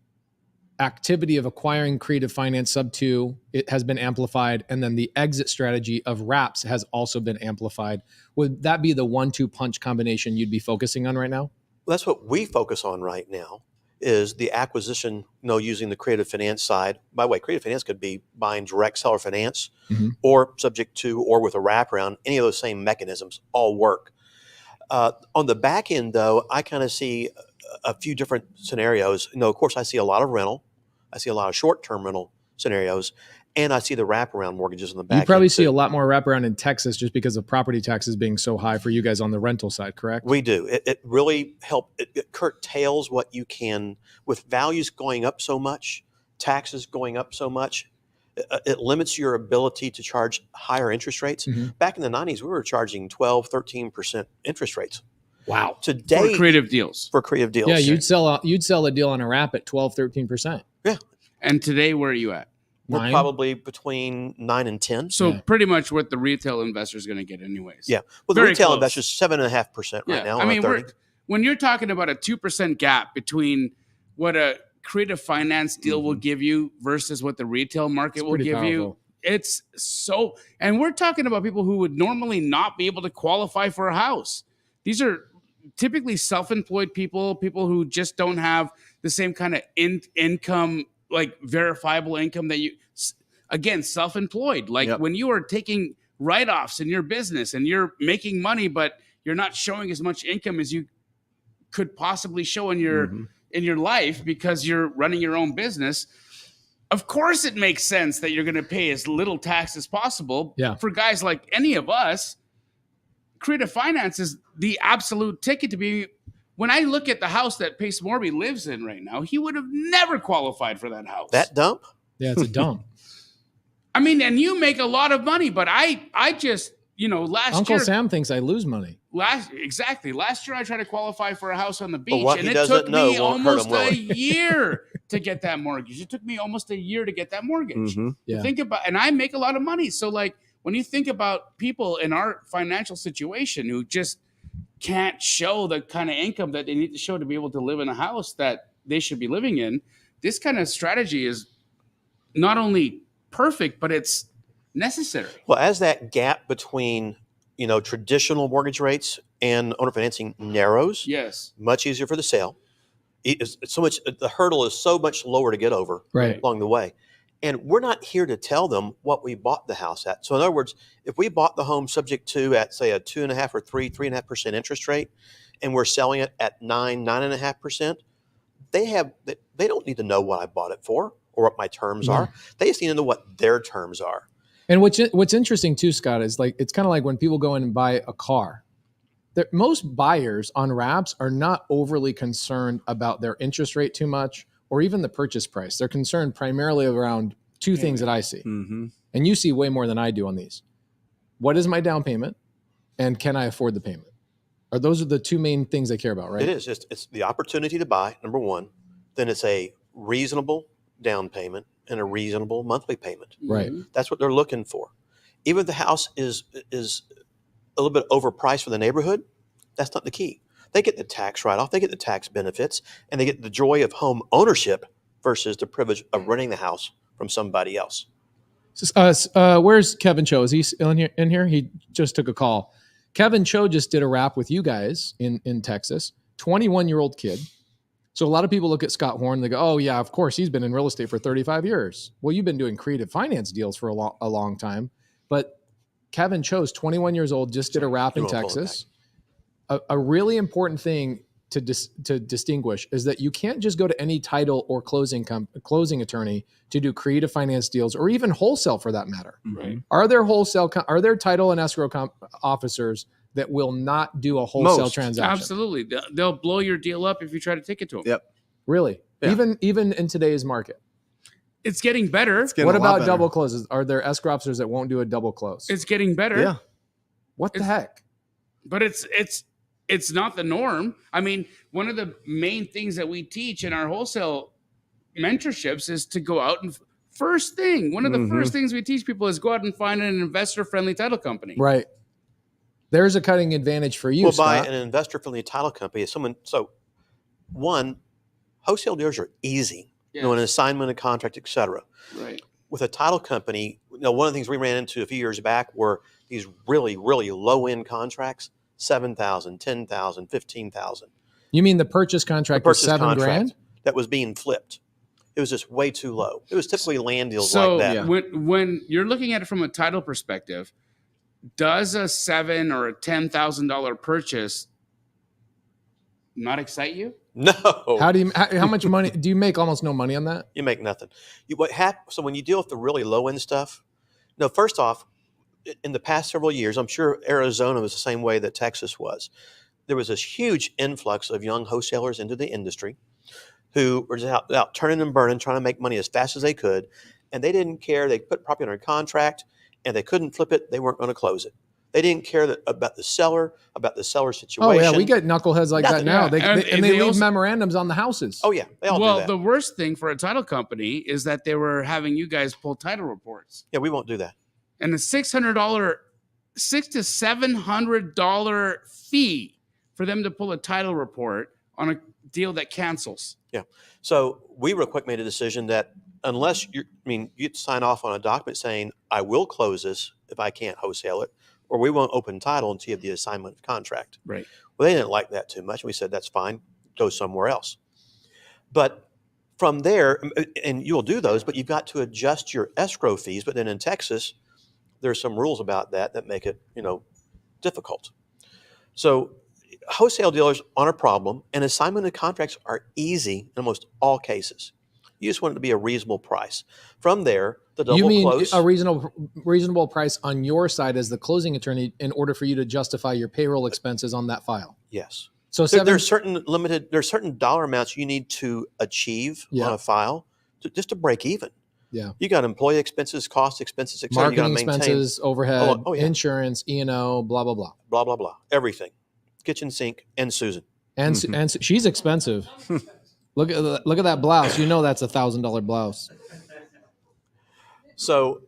activity of acquiring creative finance sub 2, it has been amplified, and then the exit strategy of wraps has also been amplified? Would that be the 1-2 punch combination you'd be focusing on right now? Well, that's what we focus on right now is the acquisition, using the creative finance side. By the way, creative finance could be buying direct seller finance or subject to or with a wraparound. Any of those same mechanisms all work. On the back end, though, I kind of see a few different scenarios. Of course, I see a lot of rental. I see a lot of short-term rental scenarios, and I see the wraparound mortgages in the back. You probably end see too. a lot more wraparound in Texas just because of property taxes being so high for you guys on the rental side, correct? We do. It really it curtails what you can, with values going up so much, taxes going up so much. It limits your ability to charge higher interest rates. Mm-hmm. Back in the 90s, we were charging 12, 13% interest rates. Wow. Today, For creative deals. Yeah, you'd sell a deal on a wrap at 12, 13%. Yeah. And today, where are you at? We're 9? probably between 9 and 10. So pretty much what the retail investor is going to get anyways. Yeah. Well, the Very retail close. investor's 7.5% right now. I mean, 30. when you're talking about a 2% gap between what a creative finance deal will give you versus what the retail market will give you, it's so. And we're talking about people who would normally not be able to qualify for a house. These are typically self-employed people who just don't have the same kind of income, like verifiable income that you, again, self-employed. Like when you are taking write-offs in your business and you're making money, but you're not showing as much income as you could possibly show in your life because you're running your own business. Of course, it makes sense that you're going to pay as little tax as possible. Yeah. For guys like any of us, creative finance is the absolute ticket to be. When I look at the house that pacemorby lives in right now, he would have never qualified for that house. That dump? Yeah, it's a dump. I mean, and you make a lot of money, but I just, last Uncle year. Sam thinks I lose money. Last year, I tried to qualify for a house on the beach, what and he it took doesn't know me won't hurt almost him, will a it? year to get that mortgage. It took me almost a year to get that mortgage. Yeah. Think about, and I make a lot of money. So, like, when you think about people in our financial situation who just can't show the kind of income that they need to show to be able to live in a house that they should be living in, this kind of strategy is not only perfect, but it's necessary. Well, as that gap between, traditional mortgage rates and owner financing narrows, Yes. much easier for the sale. It's so much, the hurdle is so much lower to get over Right. along the way. And we're not here to tell them what we bought the house at. So in other words, if we bought the home subject to at, say, a 2.5 or 3.5% interest rate, and we're selling it at 9.5%, they don't need to know what I bought it for or what my terms are. They just need to know what their terms are. And what's interesting too, Scott, is like it's kind of like when people go in and buy a car. Most buyers on wraps are not overly concerned about their interest rate too much or even the purchase price. They're concerned primarily around two things that I see. Mm-hmm. And you see way more than I do on these. What is my down payment? And can I afford the payment? Those are the two main things they care about, right? It is. It's the opportunity to buy, number one. Then it's a reasonable down payment and a reasonable monthly payment. Right. That's what they're looking for. Even if the house is a little bit overpriced for the neighborhood, that's not the key. They get the tax write-off, they get the tax benefits, and they get the joy of home ownership versus the privilege of renting the house from somebody else. Where's Kevin Cho? Is he still in here? He just took a call. Kevin Cho just did a wrap with you guys in Texas. 21-year-old kid. So a lot of people look at Scott Horne and they go, oh, yeah, of course, he's been in real estate for 35 years. Well, you've been doing creative finance deals for a long time. But Kevin Cho's 21 years old, just did a wrap in Texas. A really important thing to distinguish is that you can't just go to any title or closing attorney to do creative finance deals or even wholesale for that matter. Right. Are there title and escrow officers that will not do a wholesale transaction? Absolutely. They'll blow your deal up if you try to take it to them. Yep. Really? Yeah. Even in today's market? It's getting better. What about double closes? Are there escrow officers that won't do a double close? It's getting better. Yeah. What the heck? But it's not the norm. I mean, one of the main things that we teach in our wholesale mentorships is to go out and first things we teach people is go out and find an investor-friendly title company. Right. There's a cutting advantage for you, Scott. Scott. By an investor-friendly title company, wholesale deals are easy. Yes. An assignment, a contract, etc. Right. With a title company, one of the things we ran into a few years back were these really, really low-end contracts, $7,000, $10,000, $15,000. You mean the purchase contract was $7,000? That was being flipped. It was just way too low. It was typically land deals So like that. when you're looking at it from a title perspective, does a $7,000 or a $10,000 purchase not excite you? No. How much money do you make? Almost no money on that. You make nothing. So when you deal with the really low end stuff, no, first off, in the past several years, I'm sure Arizona was the same way that Texas was. There was this huge influx of young wholesalers into the industry who were just out turning and burning, trying to make money as fast as they could. And they didn't care. They put property under contract and they couldn't flip it. They weren't going to close it. They didn't care about the seller situation. Oh yeah, we get knuckleheads like that now. Yeah. They leave also, memorandums on the houses. Oh yeah, they all do that. The worst thing for a title company is that they were having you guys pull title reports. Yeah, we won't do that. And a $600 to $700 fee for them to pull a title report on a deal that cancels. Yeah. So we real quick made a decision that unless you'd sign off on a document saying I will close this if I can't wholesale it, or we won't open title until you have the assignment of contract. Right. Well, they didn't like that too much. We said that's fine, go somewhere else. But from there, and you'll do those, but you've got to adjust your escrow fees. But then in Texas, there's some rules about that make it, difficult. So wholesale dealers aren't a problem, and assignment of contracts are easy in almost all cases. You just want it to be a reasonable price. From there, the double close. A reasonable price on your side as the closing attorney in order for you to justify your payroll expenses on that file. Yes. So there's certain dollar amounts you need to achieve on a file just to break even. Yeah. You got employee expenses, cost expenses, et cetera. Marketing you maintain. expenses, overhead, yeah. insurance, E&O, blah, blah, blah. Blah, blah, blah. Everything. Kitchen sink and Susan. And she's expensive. Look at that blouse. That's $1,000 blouse. So,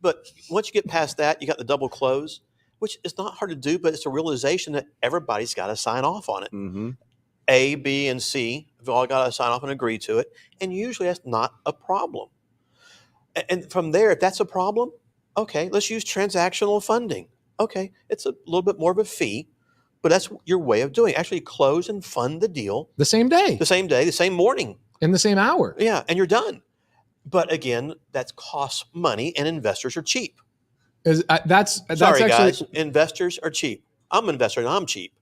but once you get past that, you got the double close, which is not hard to do, but it's a realization that everybody's got to sign off on it. Mm-hmm. A, B, and C have all got to sign off and agree to it. And usually that's not a problem. And from there, if that's a problem, okay, let's use transactional funding. Okay, it's a little bit more of a fee, but that's your way of doing it. Actually close and fund the deal. The same day, the same morning. In the same hour. Yeah, and you're done. But again, that costs money, and investors are cheap. Sorry, actually, guys, investors are cheap. I'm an investor, and I'm cheap.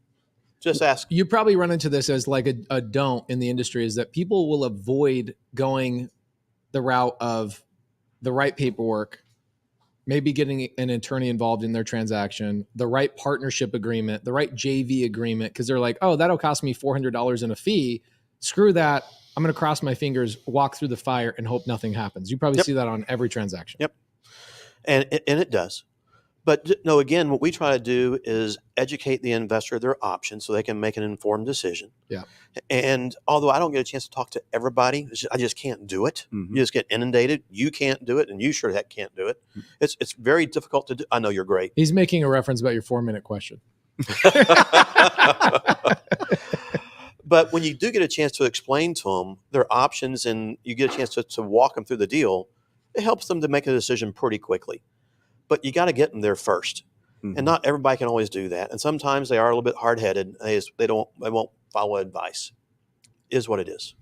Just ask. You probably run into this as like a don't in the industry, is that people will avoid going the route of the right paperwork, maybe getting an attorney involved in their transaction, the right partnership agreement, the right JV agreement, because they're like, oh, that'll cost me $400 in a fee. Screw that. I'm going to cross my fingers, walk through the fire, and hope nothing happens. You probably see that on every transaction. Yep. And it does. But no, again, what we try to do is educate the investor of their options so they can make an informed decision. Yeah. And although I don't get a chance to talk to everybody, I just can't do it. Mm-hmm. You just get inundated. You can't do it, and you sure heck can't do it. It's very difficult to do. I know you're great. He's making a reference about your 4-minute question. But when you do get a chance to explain to them their options and you get a chance to walk them through the deal, it helps them to make a decision pretty quickly. But you got to get them there first. Mm-hmm. And not everybody can always do that. And sometimes they are a little bit hard-headed. They won't follow advice. It is what it is.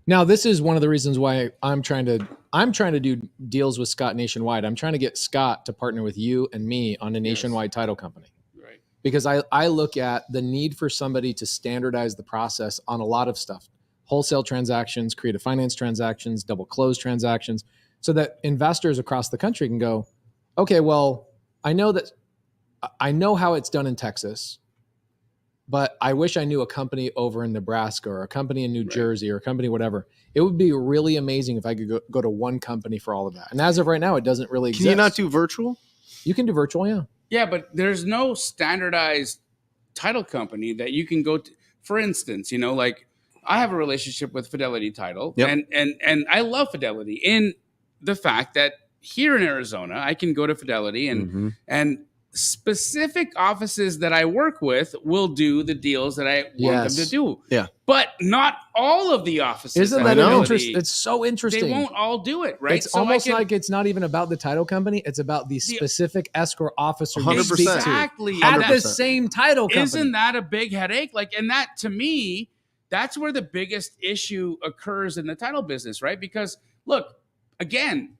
Now, this is one of the reasons why I'm trying to do deals with Scott nationwide. I'm trying to get Scott to partner with you and me on a nationwide title company. Right. Because I look at the need for somebody to standardize the process on a lot of stuff. Wholesale transactions, creative finance transactions, double close transactions, so that investors across the country can go, okay, well, I know how it's done in Texas, but I wish I knew a company over in Nebraska or a company in New Jersey or a company whatever. It would be really amazing if I could go to one company for all of that. And as of right now, it doesn't really exist. Can you not do virtual? You can do virtual, yeah. Yeah, but there's no standardized title company that you can go to. For instance, like I have a relationship with Fidelity Title, and I love Fidelity in the fact that here in Arizona, I can go to Fidelity and specific offices that I work with will do the deals that I want them to do. Yeah. But not all of the offices. Isn't that interesting? It's so interesting. They won't all do it, right? It's almost like it's not even about the title company. It's about the specific escrow officer 100%. Exactly. At the same title company. Isn't that a big headache? And that, to me, that's where the biggest issue occurs in the title business, right? Because, look, again,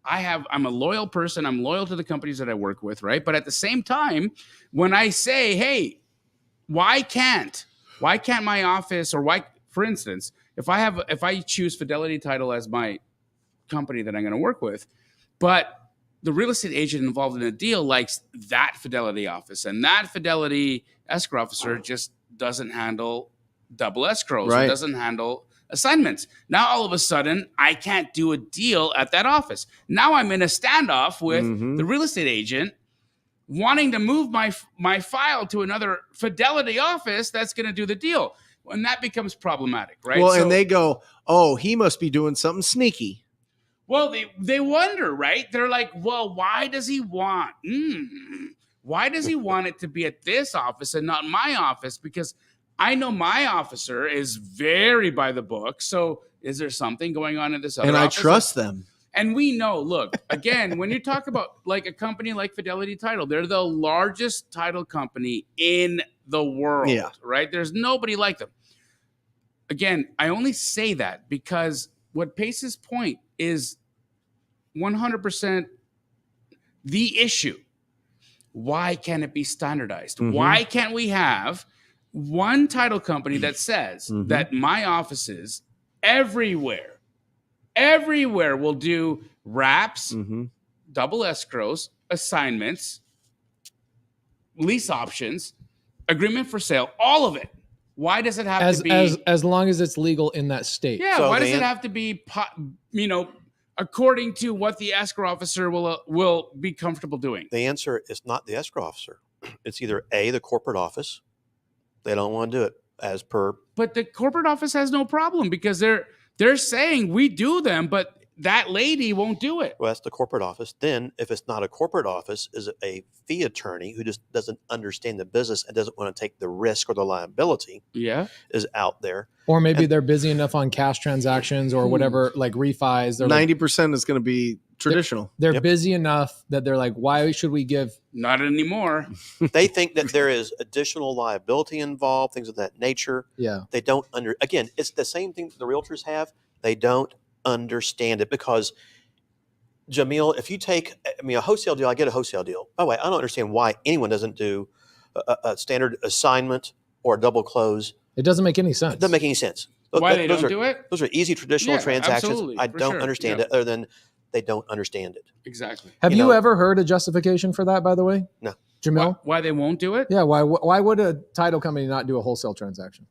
I'm a loyal person. I'm loyal to the companies that I work with, right? But at the same time, when I say, hey, why can't my office, or why, for instance, if I choose Fidelity Title as my company that I'm going to work with, but the real estate agent involved in a deal likes that Fidelity office, and that Fidelity escrow officer just doesn't handle double escrows, Right. or doesn't handle assignments. Now all of a sudden I can't do a deal at that office. Now I'm in a standoff with the real estate agent wanting to move my file to another Fidelity office that's going to do the deal. And that becomes problematic, right? Well, and they go, oh, he must be doing something sneaky. Well, they wonder, right? They're like, well, why does he want it to be at this office and not my office? Because I know my officer is very by the book. So is there something going on in this other and I office? trust them. And we know, look, again, when you talk about like a company like Fidelity Title, they're the largest title company in the world, right? There's nobody like them. Again, I only say that because what Pace's point is 100% the issue. Why can't it be standardized? Why can't we have one title company that says that my offices everywhere will do wraps, double escrows, assignments, lease options, agreement for sale, all of it? Why does it have to be as long as it's legal in that state? Yeah, so why does it have to be, according to what the escrow officer will be comfortable doing? The answer is not the escrow officer. It's either A, the corporate office. They don't want to do it as per. But the corporate office has no problem because they're saying we do them, but that lady won't do it. Well, that's the corporate office. Then if it's not a corporate office, is it a fee attorney who just doesn't understand the business and doesn't want to take the risk or the liability? Yeah. Is out there. Or maybe they're busy enough on cash transactions or whatever, like refis. 90% is going to be traditional. They're busy enough that they're like, why should we give? Not anymore. They think that there is additional liability involved, things of that nature. Yeah. They don't again, it's the same thing the realtors have. They don't understand it because, Jamil, if you take, a wholesale deal, I get a wholesale deal. By the way, I don't understand why anyone doesn't do a standard assignment or a double close. It doesn't make any sense. It doesn't make any sense. Why they don't do it? Those are easy traditional transactions. I don't understand it, other than they don't understand it. Exactly. Have you ever heard a justification for that, by the way? No. Jamil? Why they won't do it? Yeah, why would a title company not do a wholesale transaction?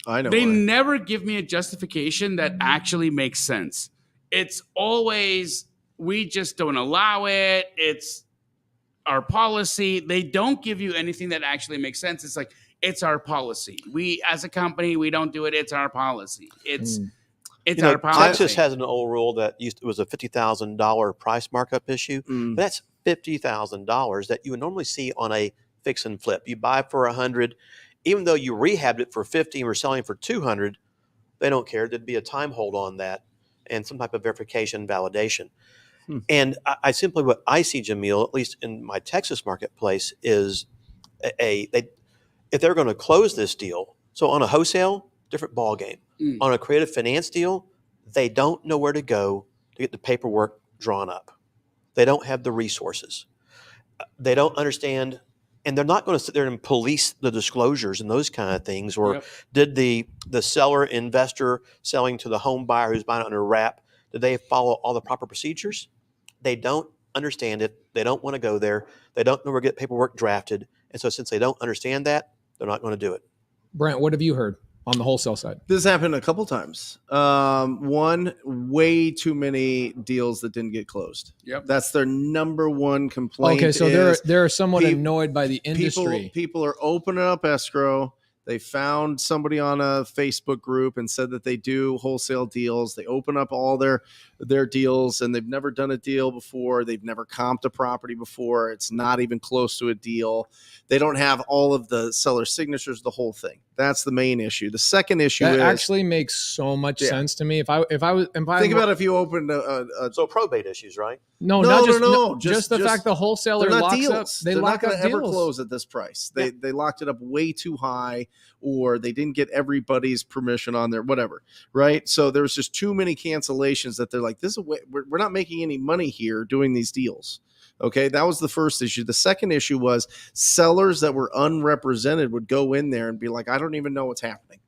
I know. They never give me a justification that actually makes sense. It's always, we just don't allow it. It's our policy. They don't give you anything that actually makes sense. It's like, it's our policy. We, as a company, we don't do it. It's our policy. It's our policy. Texas has an old rule that it was a $50,000 price markup issue. But that's $50,000 that you would normally see on a fix and flip. You buy for $100, even though you rehabbed it for $50 and we're selling for $200. They don't care. There'd be a time hold on that and some type of verification validation. And I simply, what I see, Jamil, at least in my Texas marketplace, is if they're going to close this deal, so on a wholesale, different ball game. On a creative finance deal, they don't know where to go to get the paperwork drawn up. They don't have the resources. They don't understand, and they're not going to sit there and police the disclosures and those kind of things. Or did the seller, investor selling to the home buyer who's buying it under wrap, did they follow all the proper procedures? They don't understand it. They don't want to go there. They don't know where to get paperwork drafted. And so since they don't understand that, they're not going to do it. Brent, what have you heard on the wholesale side? This happened a couple times. One, way too many deals that didn't get closed. Yep. That's their number one complaint. Okay, so they're somewhat annoyed by the industry. People are opening up escrow. They found somebody on a Facebook group and said that they do wholesale deals. They open up all their deals, and they've never done a deal before. They've never comped a property before. It's not even close to a deal. They don't have all of the seller signatures, the whole thing. That's the main issue. The second issue that actually makes so much sense to me. If I think about if you opened so probate issues, right? No, just the fact the wholesaler locks deals. up. They're not going to ever close at this price. They locked it up way too high, or they didn't get everybody's permission on there, whatever. Right? So there was just too many cancellations that they're like, this is we're not making any money here doing these deals. Okay, that was the first issue. The second issue was sellers that were unrepresented would go in there and be like, I don't even know what's happening.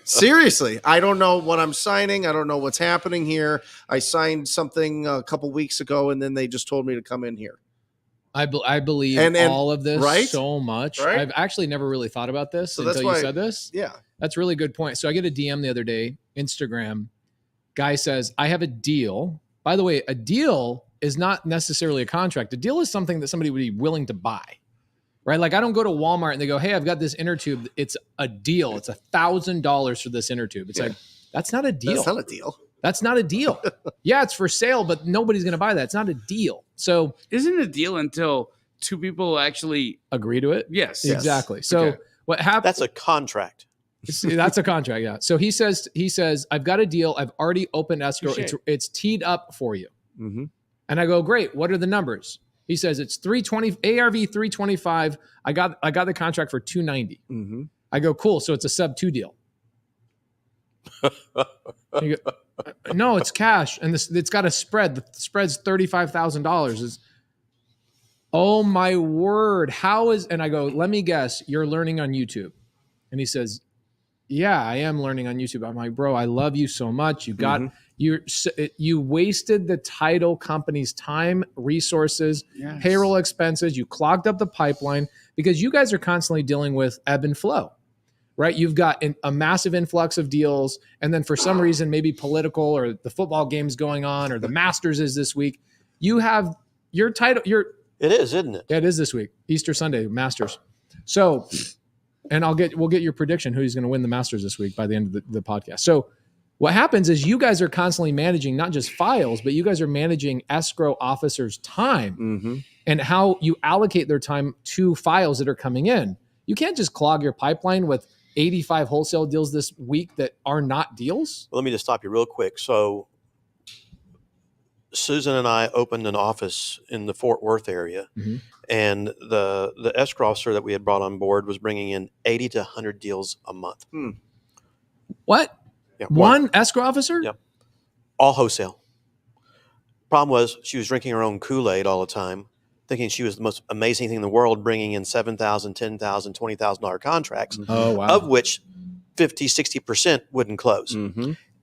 Seriously, I don't know what I'm signing. I don't know what's happening here. I signed something a couple weeks ago, and then they just told me to come in here. I believe And all of this right? so much. Right? I've actually never really thought about this So that's until you why- said this. Yeah. That's a really good point. So I get a DM the other day, Instagram. Guy says, I have a deal. By the way, a deal is not necessarily a contract. A deal is something that somebody would be willing to buy, right? Like I don't go to Walmart and they go, hey, I've got this inner tube. It's a deal. It's $1,000 for this inner tube. It's like, that's not a deal. That's not a deal. That's not a deal. Yeah, it's for sale, but nobody's going to buy that. It's not a deal. So Isn't it a deal until two people actually agree to it. yes. Exactly. So Okay. what happened? That's a contract. That's a contract. Yeah. So he says, I've got a deal. I've already opened escrow. Touché. It's teed up for you. Mm-hmm. And I go, great. What are the numbers? He says it's 320 ARV 325. I got the contract for 290. Mm-hmm. I go, cool. So it's a sub 2 deal. You go, no, it's cash, and it's got a spread. The spread's $35,000. Oh my word! How is? And I go, let me guess. You're learning on YouTube, and he says, yeah, I am learning on YouTube. I'm like, bro, I love you so much. You got you wasted the title company's time, resources, Yes. payroll expenses. You clogged up the pipeline because you guys are constantly dealing with ebb and flow. Right, you've got a massive influx of deals, and then for some reason, maybe political or the football game's going on, or the Masters is this week. You have your title. It is, isn't it? Yeah, it is this week, Easter Sunday, Masters. So, and we'll get your prediction who's going to win the Masters this week by the end of the podcast. So, what happens is you guys are constantly managing not just files, but you guys are managing escrow officers' time and how you allocate their time to files that are coming in. You can't just clog your pipeline with 85 wholesale deals this week that are not deals. Let me just stop you real quick. So Susan and I opened an office in the Fort Worth area, and the escrow officer that we had brought on board was bringing in 80 to 100 deals a month. What? Yeah, One escrow officer? Yep. All wholesale. Problem was she was drinking her own Kool-Aid all the time, thinking she was the most amazing thing in the world, bringing in $7,000, $10,000, $20,000 contracts, Oh, wow. of which 50, 60% wouldn't close.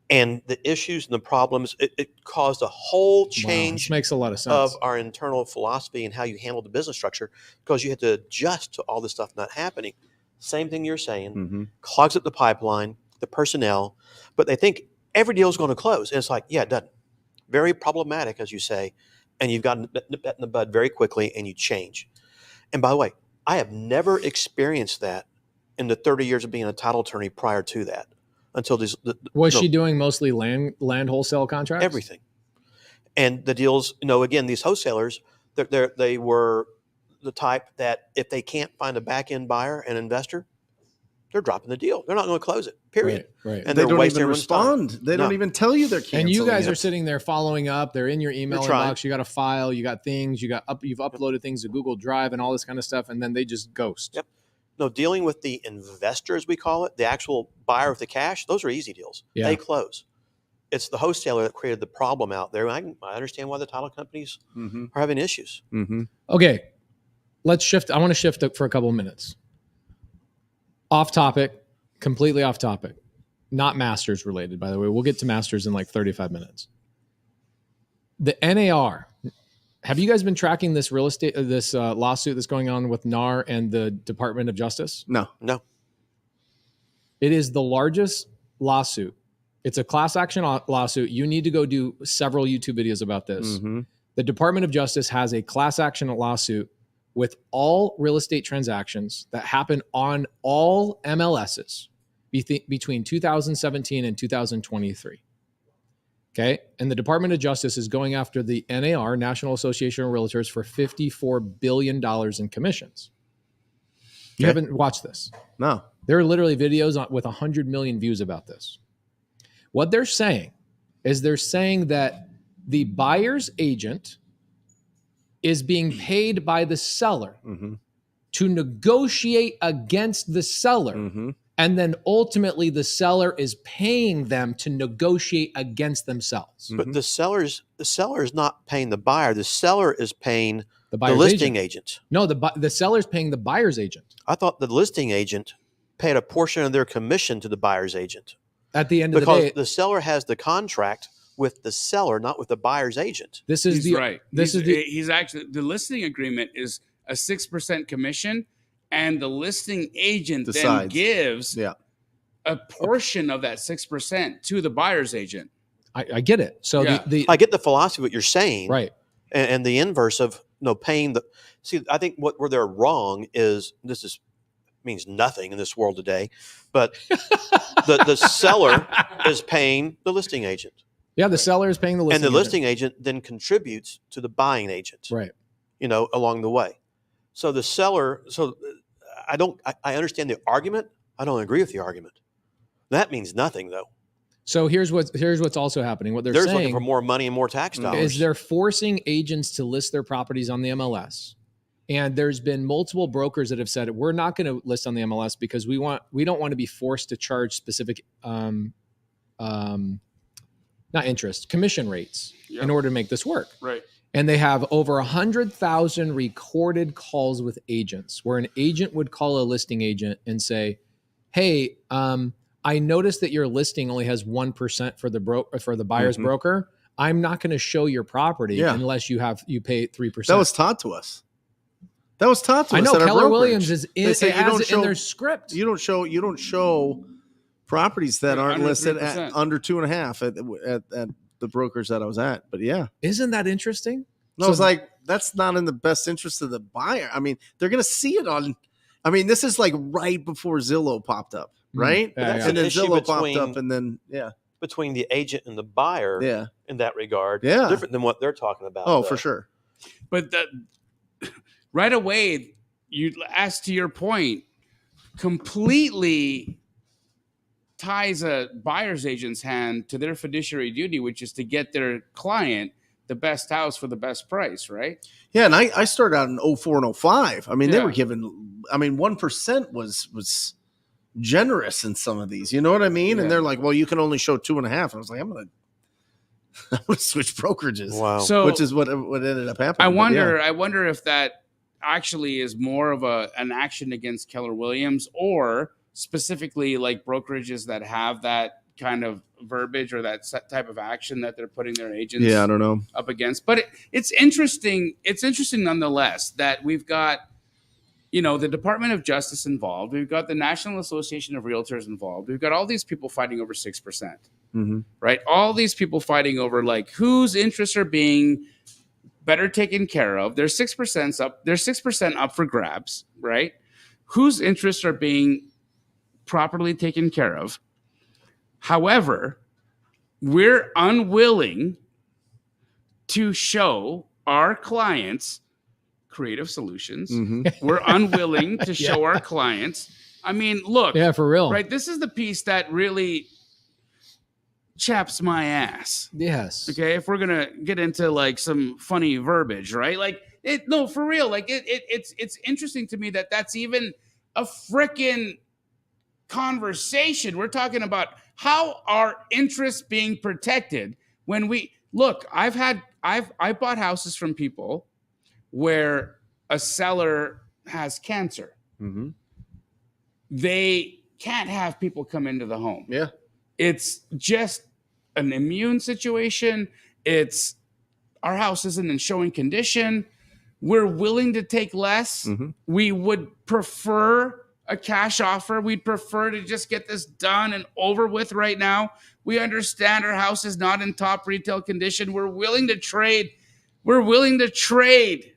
And the issues and the problems, it caused a whole Wow, change this makes a lot of sense. of our internal philosophy and how you handle the business structure, because you had to adjust to all this stuff not happening. Same thing you're saying, clogs up the pipeline, the personnel, but they think every deal is going to close. And it's like, yeah, it doesn't. Very problematic, as you say. And you've got to nip that in the bud very quickly, and you change. And by the way, I have never experienced that in the 30 years of being a title attorney prior to that. Until these, Was she doing mostly land wholesale contracts? everything, and the deals. Again, these wholesalers, they were the type that if they can't find a back end buyer and investor, they're dropping the deal. They're not going to close it. Period. Right. And they they're don't wasting even everyone's time. respond. They don't even tell you they're canceling. And you guys it. are sitting there following up. They're in your email You're trying. inbox. You got a file. You got things. You've uploaded things to Google Drive and all this kind of stuff, and then they just ghost. Yep. No, dealing with the investor, as we call it, the actual buyer with the cash, those are easy deals. Yeah. They close. It's the wholesaler that created the problem out there. I understand why the title companies are having issues. Okay, let's shift. I want to shift it for a couple of minutes. Off topic, completely off topic. Not Masters related, by the way. We'll get to Masters in like 35 minutes. The NAR. Have you guys been tracking this lawsuit that's going on with NAR and the Department of Justice? No. It is the largest lawsuit. It's a class action lawsuit. You need to go do several YouTube videos about this. The Department of Justice has a class action lawsuit with all real estate transactions that happen on all MLSs between 2017 and 2023. Okay. And the Department of Justice is going after the NAR, National Association of Realtors, for $54 billion in commissions. You haven't watched this. No. There are literally videos with 100 million views about this. What they're saying is that the buyer's agent is being paid by the seller to negotiate against the seller and then ultimately the seller is paying them to negotiate against themselves. But the seller is not paying the buyer. The seller is paying The the buyer's listing agent. agent. No, the seller's paying the buyer's agent I thought the listing agent paid a portion of their commission to the buyer's agent at the end of the because day. the seller has the contract with the seller, not with the buyer's agent. This is He's right. the He's actually, the listing agreement is a 6% commission, and the listing agent then Decides. gives Yeah. a portion of that 6% to the buyer's agent. I get it. So Yeah. the I get the philosophy of what you're saying, right. and the inverse of paying the. See, I think where they're wrong is means nothing in this world today, but the seller is paying the listing agent, Yeah, the seller is paying the listing and the agent. listing agent then contributes to the buying agent, Right. Along the way. So the seller, I understand the argument. I don't agree with the argument. That means nothing, though. So here's what's also happening. What they're Looking saying for more money and more tax dollars. is they're forcing agents to list their properties on the MLS. And there's been multiple brokers that have said we're not going to list on the MLS because we don't want to be forced to charge specific not interest, commission rates in order to make this work. Right. And they have over 100,000 recorded calls with agents where an agent would call a listing agent and say, "Hey, I noticed that your listing only has 1% for the buyer's broker. I'm not going to show your property unless you pay 3%." That was taught to us. I know at our Keller brokerage. Williams is They say in their script. You don't show properties that aren't under listed 3%. at under 2.5 at the brokers that I was at. But yeah, Isn't that interesting? I was like, that's not in the best interest of the buyer. I mean, they're going to see it on. I mean, this is like right before Zillow popped up, right? Yeah, That's yeah. And then an issue Zillow popped between- up, and then between the agent and the buyer, yeah. in that regard, Yeah. different than what they're talking about. Oh, though. for sure. But right away, as to your point, completely ties a buyer's agent's hand to their fiduciary duty, which is to get their client the best house for the best price, right? Yeah, and I started out in 04 and 05. I mean, they Yeah. were given. I mean, 1% was generous in some of these. You know what I mean? Yeah. And they're like, "Well, you can only show 2.5." I was like, I'm gonna switch brokerages. Wow. So Which is what ended up happening. I But wonder. yeah. I wonder if that actually is more of an action against Keller Williams, or specifically like brokerages that have that kind of verbiage or that type of action that they're putting their agents Yeah, I don't know. up against. But it's interesting. It's interesting nonetheless that we've got, the Department of Justice involved. We've got the National Association of Realtors involved. We've got all these people fighting over 6%, Mm-hmm. right? All these people fighting over like whose interests are being better taken care of. There's 6% up. There's 6% up for grabs, right? Whose interests are being properly taken care of. However, we're unwilling to show our clients creative solutions. Mm-hmm. We're unwilling to show our clients. I mean, look, Yeah, for real. right? This is the piece that really chaps my ass. Yes. Okay, if we're gonna get into like some funny verbiage, right? Like no, for real. Like it's interesting to me that that's even a frickin' conversation. We're talking about how are interests being protected when we look. I've bought houses from people where a seller has cancer. Mm-hmm. They can't have people come into the home. Yeah. It's just an immune situation. It's our house isn't in showing condition. We're willing to take less. Mm-hmm. We would prefer a cash offer. We'd prefer to just get this done and over with right now. We understand our house is not in top retail condition. We're willing to trade. We're willing to trade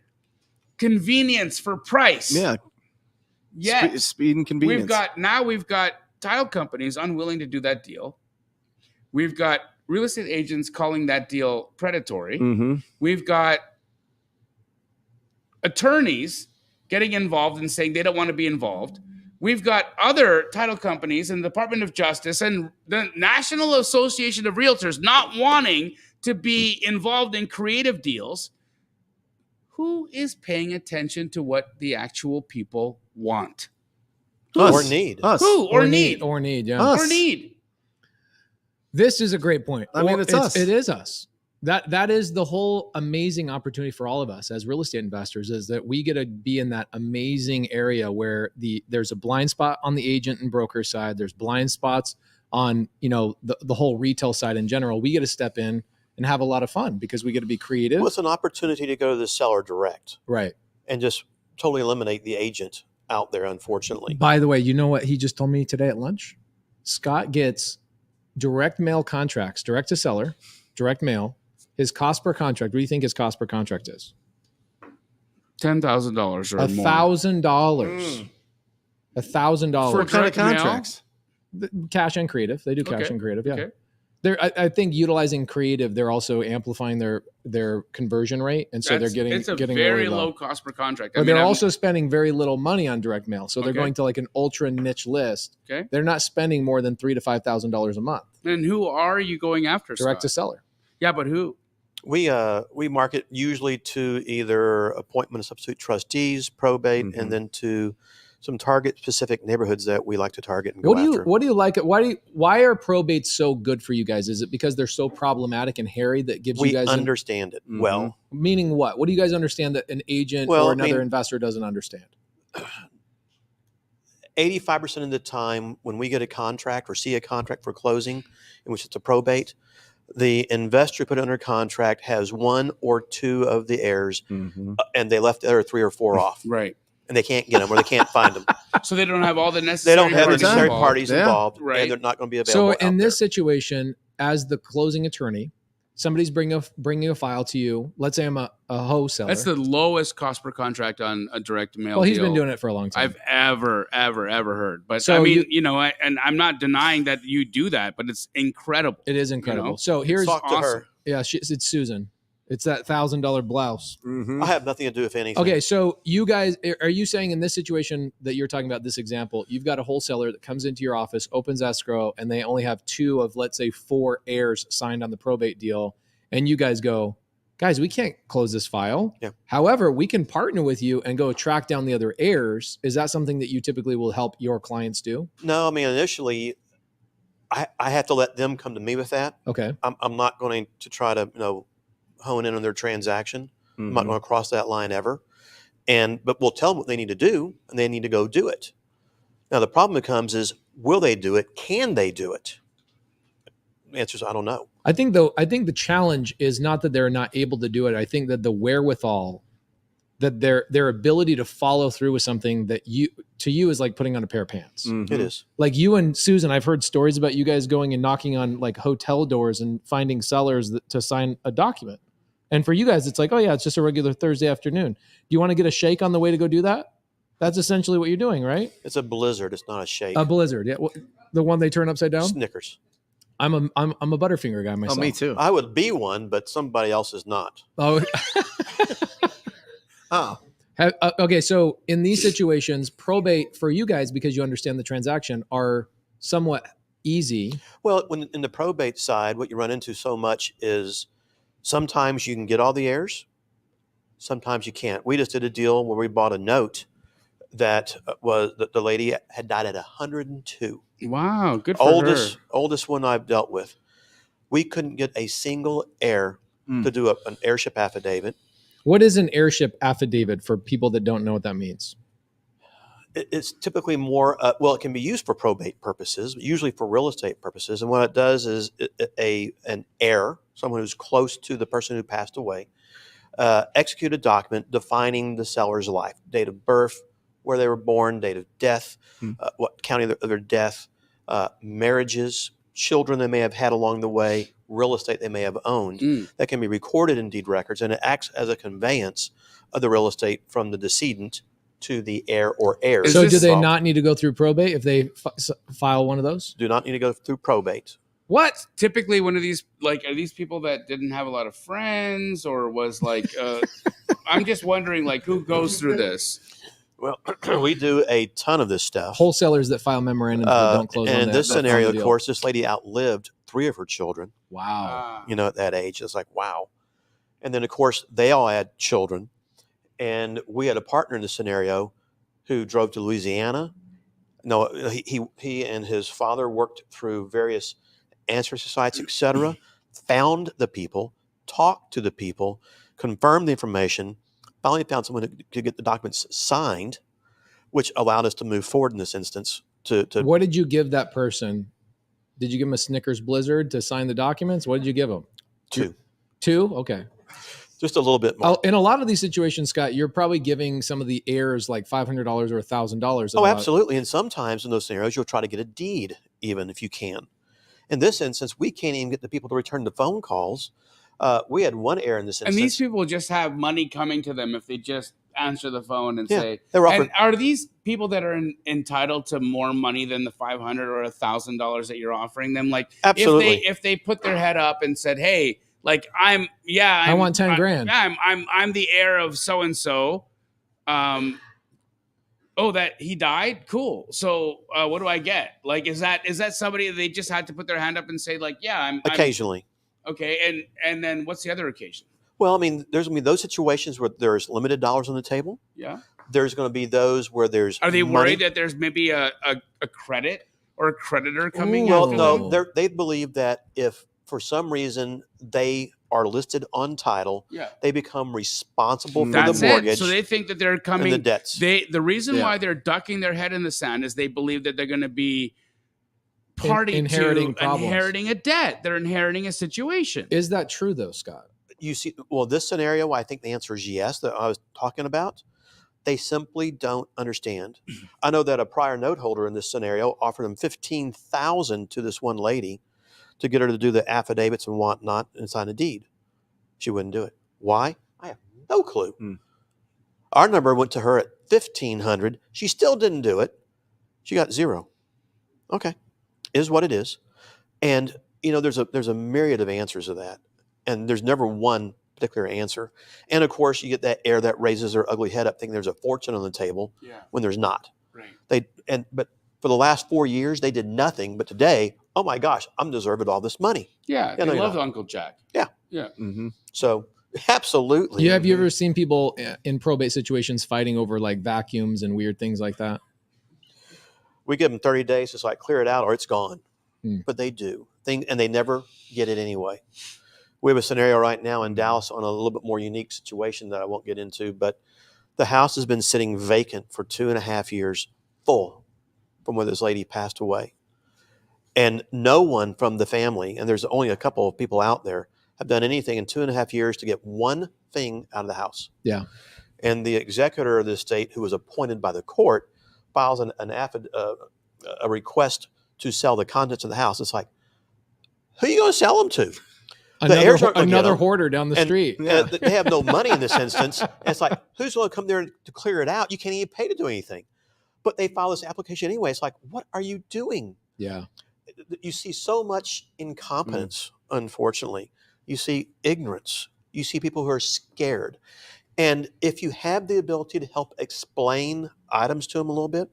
convenience for price. Yeah. Yes. Speed and convenience. We've got title companies unwilling to do that deal. We've got real estate agents calling that deal predatory. Mm-hmm. We've got attorneys getting involved and saying they don't want to be involved. We've got other title companies and the Department of Justice and the National Association of Realtors not wanting to be involved in creative deals. Who is paying attention to what the actual people want? Or need. Us. Who? Or need. Or need, yeah. Us. Or need. This is a great point. I mean, it's us. It is us. That is the whole amazing opportunity for all of us as real estate investors, is that we get to be in that amazing area where there's a blind spot on the agent and broker side. There's blind spots on, the whole retail side in general. We get to step in and have a lot of fun because we get to be creative. Well, it's an opportunity to go to the seller direct. Right. And just totally eliminate the agent out there, unfortunately. By the way, you know what he just told me today at lunch? Scott gets direct mail contracts, direct to seller, direct mail. His cost per contract, what do you think his cost per contract is? $10,000 or more. $1,000. $1,000. What kind of contracts? Cash and creative. They do cash Okay. and creative. Yeah. Okay. I think utilizing creative, they're also amplifying their conversion rate, and so they're getting It's a getting very really low cost per contract. But they're also spending very little money on direct mail, so they're Okay. going to like an ultra niche list. Okay. They're not spending more than $3,000 to $5,000 a month. And who are you going after? Direct to Scott? seller. Yeah, but who? We market usually to either appointment of substitute trustees, probate, Mhm. and then to some target specific neighborhoods that we like to target and go What do after. you like? Why are probates so good for you guys? Is it because they're so problematic and hairy that gives We you guys understand it Mhm. well. meaning what? What do you guys understand that an agent Well, or I another mean- investor doesn't understand? 85% of the time when we get a contract or see a contract for closing in which it's a probate, the investor put it under contract has one or two of the heirs Mhm. and they left the other three or four off Right. and they can't get them or they can't find them. So they don't have all the They necessary. don't have the parties necessary involved. parties Yeah. involved Right. and they're not going to be So available in out this there. situation, as the closing attorney, somebody's bringing a file to you. Let's say I'm a wholesaler. That's the lowest cost per contract on a direct mail. well, he's deal been doing it for a long time. I've ever heard. But So I mean, you- and I'm not denying that you do that, but it's incredible. It is incredible. know? So here's Talk to her. yeah, it's Susan. It's that $1,000 blouse. Mhm. I have nothing to do with anything. Okay, so you guys, are you saying in this situation that you're talking about, this example, you've got a wholesaler that comes into your office, opens escrow, and they only have 2 of, let's say, 4 heirs signed on the probate deal, and you guys go, guys, we can't close this file. Yeah. However, we can partner with you and go track down the other heirs. Is that something that you typically will help your clients do? No, I mean, initially, I have to let them come to me with that. Okay. I'm not going to try to, hone in on their transaction. I'm not Mhm. going to cross that line ever. But we'll tell them what they need to do, and they need to go do it. Now, the problem becomes is, will they do it? Can they do it? The answer is, I don't know. I think the challenge is not that they're not able to do it. I think that the wherewithal, that their ability to follow through with something that to you is like putting on a pair of pants. Mhm. It is. Like you and Susan, I've heard stories about you guys going and knocking on like hotel doors and finding sellers to sign a document. And for you guys, it's like, oh yeah, it's just a regular Thursday afternoon. Do you want to get a shake on the way to go do that? That's essentially what you're doing, right? It's a blizzard. It's not a shake. A blizzard, yeah. The one they turn upside down. Snickers. I'm a Butterfinger guy myself. Oh, me too. I would be one, but somebody else is not. Oh, Oh, okay. So in these situations, probate for you guys, because you understand the transaction, are somewhat easy. Well, when in the probate side, what you run into so much is sometimes you can get all the heirs, sometimes you can't. We just did a deal where we bought a note that was that the lady had died at 102. Wow, good for her. Oldest one I've dealt with. We couldn't get a single heir Mm. to do an heirship affidavit. What is an heirship affidavit for people that don't know what that means? It's typically more, it can be used for probate purposes, but usually for real estate purposes. And what it does is an heir, someone who's close to the person who passed away, execute a document defining the seller's life, date of birth, where they were born, date of death, what county of their death, marriages, children they may have had along the way, real estate they may have owned. That can be recorded in deed records, and it acts as a conveyance of the real estate from the decedent to the heir or heirs. So do this they involved. not need to go through probate if they file one of those? Do not need to go through probate. What? Typically, one of these, like, are these people that didn't have a lot of friends, or was like, I'm just wondering, like, who goes through this? Well, we do a ton of this stuff. Wholesalers that file memorandums that don't close on And in that- this that scenario, final of deal. course, this lady outlived 3 of her children, Wow. at that age. It's like, wow. And then, of course, they all had children. And we had a partner in the scenario who drove to Louisiana, No, he and his father worked through various ancestry sites, etc., found the people, talked to the people, confirmed the information, finally found someone who could get the documents signed, which allowed us to move forward in this instance. What did you give that person? Did you give him a Snickers Blizzard to sign the documents? What did you give him? Two? Okay. Just a little bit more. In a lot of these situations, Scott, you're probably giving some of the heirs like $500 or $1,000. Oh, absolutely. And sometimes in those scenarios, you'll try to get a deed, even if you can. In this instance, we can't even get the people to return the phone calls. We had one heir in this instance. And these people just have money coming to them if they just answer the phone and say, they were offered, and are these people that are entitled to more money than the $500 or $1,000 that you're offering them? Like, absolutely. If they put their head up and said, hey, like I want 10 grand. Yeah, I'm the heir of so and so. Oh, that he died. Cool. So what do I get? Like, is that somebody that they just had to put their hand up and say, like, yeah, I'm occasionally. Okay, and then what's the other occasion? Well, I mean, there's going to be those situations where there's limited dollars on the table. Yeah. There's going to be those where there's. Are they money. Worried that there's maybe a credit or a creditor coming? Well, no, they believe that if for some reason they are listed on title, they become responsible for the mortgage. So they think that they're coming. And the debts. The reason why they're ducking their head in the sand is they believe that they're going to be inheriting a debt. They're inheriting a situation. Is that true though, Scott? You see, well, this scenario, I think the answer is yes, that I was talking about. They simply don't understand. I know that a prior note holder in this scenario offered them $15,000 to this one lady to get her to do the affidavits and whatnot and sign a deed. She wouldn't do it. Why? I have no clue. Our number went to her at $1,500. She still didn't do it. She got zero. Okay, is what it is. And you know, there's a myriad of answers to that, and there's never one particular answer. And of course, you get that heir that raises their ugly head up, thinking there's a fortune on the table when there's not. Right. But for the last 4 years, they did nothing. But today, oh my gosh, I'm deserving all this money. Yeah, they love Uncle Jack. Yeah. Yeah. Mm-hmm. So absolutely. Have you ever seen people in probate situations fighting over like vacuums and weird things like that? We give them 30 days to like clear it out or it's gone. But they do. And they never get it anyway. We have a scenario right now in Dallas on a little bit more unique situation that I won't get into, but the house has been sitting vacant for 2.5 years, full, from when this lady passed away. And no one from the family, and there's only a couple of people out there, have done anything in 2.5 years to get one thing out of the house. Yeah. And the executor of the estate, who was appointed by the court, files a request to sell the contents of the house. It's like, who are you going to sell them to? Another hoarder down the street. They have no money in this instance. And it's like, who's going to come there to clear it out? You can't even pay to do anything. But they file this application anyway. It's like, what are you doing? Yeah. You see so much incompetence, unfortunately. You see ignorance. You see people who are scared. And if you have the ability to help explain items to them a little bit,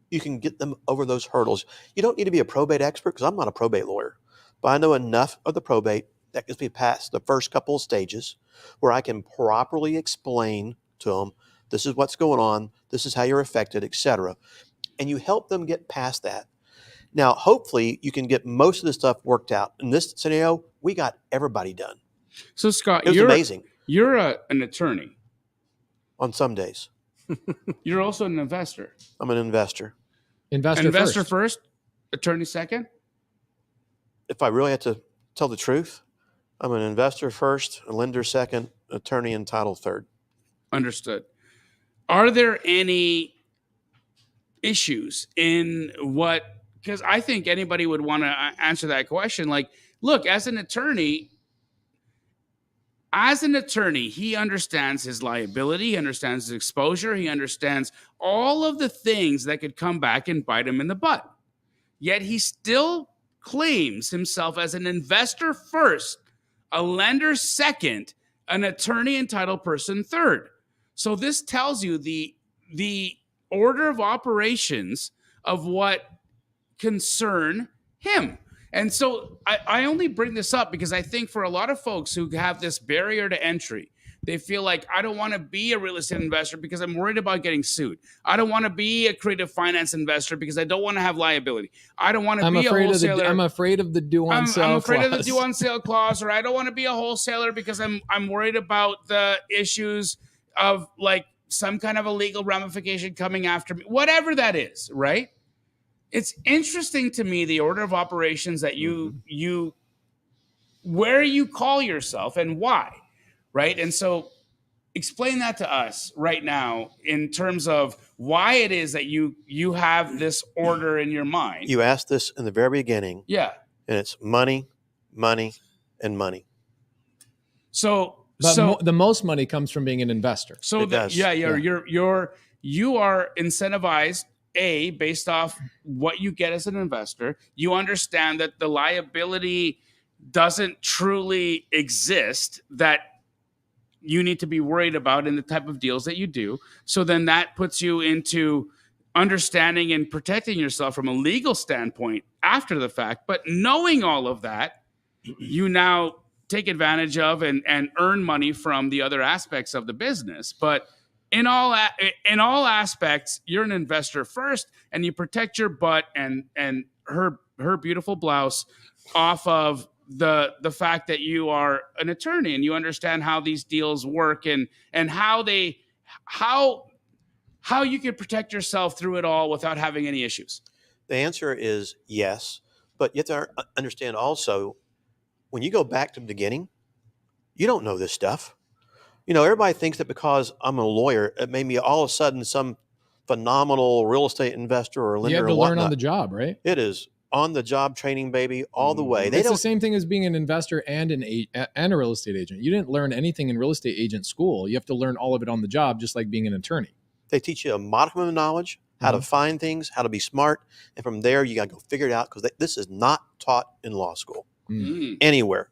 you can get them over those hurdles. You don't need to be a probate expert, because I'm not a probate lawyer. But I know enough of the probate that gets me past the first couple of stages where I can properly explain to them, this is what's going on, this is how you're affected, etc. And you help them get past that. Now, hopefully, you can get most of the stuff worked out. In this scenario, we got everybody done. So, Scott, it was amazing. You're an attorney. On some days. You're also an investor. I'm an investor. Investor first, attorney second? If I really had to tell the truth, I'm an investor first, a lender second, attorney and title third. Understood. Are there any issues in what, because I think anybody would want to answer that question. Like, look, as an attorney, he understands his liability, he understands his exposure, he understands all of the things that could come back and bite him in the butt. Yet he still claims himself as an investor first, a lender second, an attorney and title person third. So this tells you the order of operations of what concern him. And so I only bring this up because I think for a lot of folks who have this barrier to entry, They feel like, I don't want to be a real estate investor because I'm worried about getting sued. I don't want to be a creative finance investor because I don't want to have liability. I don't want to be a wholesaler. I'm afraid of the due on sale I'm afraid clause. of the due on sale clause, or I don't want to be a wholesaler because I'm worried about the issues of like some kind of a legal ramification coming after me. Whatever that is, right? It's interesting to me, the order of operations that you where you call yourself and why, right? And so explain that to us right now in terms of why it is that you have this order in your mind. You asked this in the very beginning. Yeah. And it's money, money, and money. But the most money comes from being an investor. So you are incentivized, based off what you get as an investor. You understand that the liability doesn't truly exist that you need to be worried about in the type of deals that you do. So then that puts you into understanding and protecting yourself from a legal standpoint after the fact. But knowing all of that, you now take advantage of and earn money from the other aspects of the business. But in all aspects, you're an investor first, and you protect your butt and her beautiful blouse off of the fact that you are an attorney and you understand how these deals work and how you can protect yourself through it all without having any issues. The answer is yes, but you have to understand also, when you go back to the beginning, you don't know this stuff. You know, everybody thinks that because I'm a lawyer, it made me all of a sudden some phenomenal real estate investor or lender. You have to learn on the job, right? It is on the job training, baby, all the way. It's the same thing as being an investor and a real estate agent. You didn't learn anything in real estate agent school. You have to learn all of it on the job, just like being an attorney. They teach you a modicum of knowledge, how to find things, how to be smart. And from there, you got to go figure it out, because this is not taught in law school anywhere.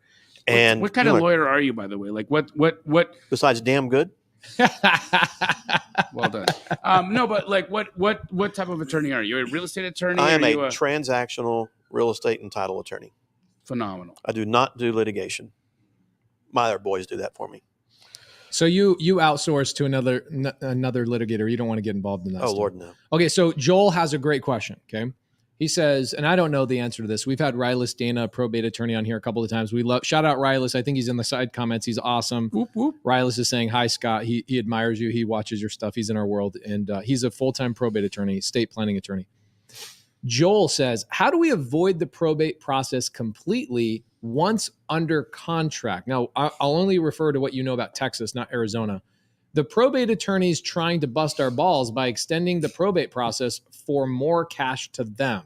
And what kind of lawyer are you, by the way? Like what? Besides damn good. Well done. No, but like what type of attorney are you? A real estate attorney? I am a transactional real estate and title attorney. Phenomenal. I do not do litigation. My other boys do that for me. So you outsource to another litigator. You don't want to get involved in that. Oh, Lord, no. Okay, so Joel has a great question. Okay, he says, and I don't know the answer to this. We've had Rylas Dana, probate attorney, on here a couple of times. We love, shout out Rylas. I think he's in the side comments. He's awesome. Whoop, whoop. Rylas is saying, hi, Scott. He admires you. He watches your stuff. He's in our world. And he's a full-time probate attorney, estate planning attorney. Joel says, how do we avoid the probate process completely once under contract? Now, I'll only refer to what you know about Texas, not Arizona. The probate attorneys trying to bust our balls by extending the probate process for more cash to them.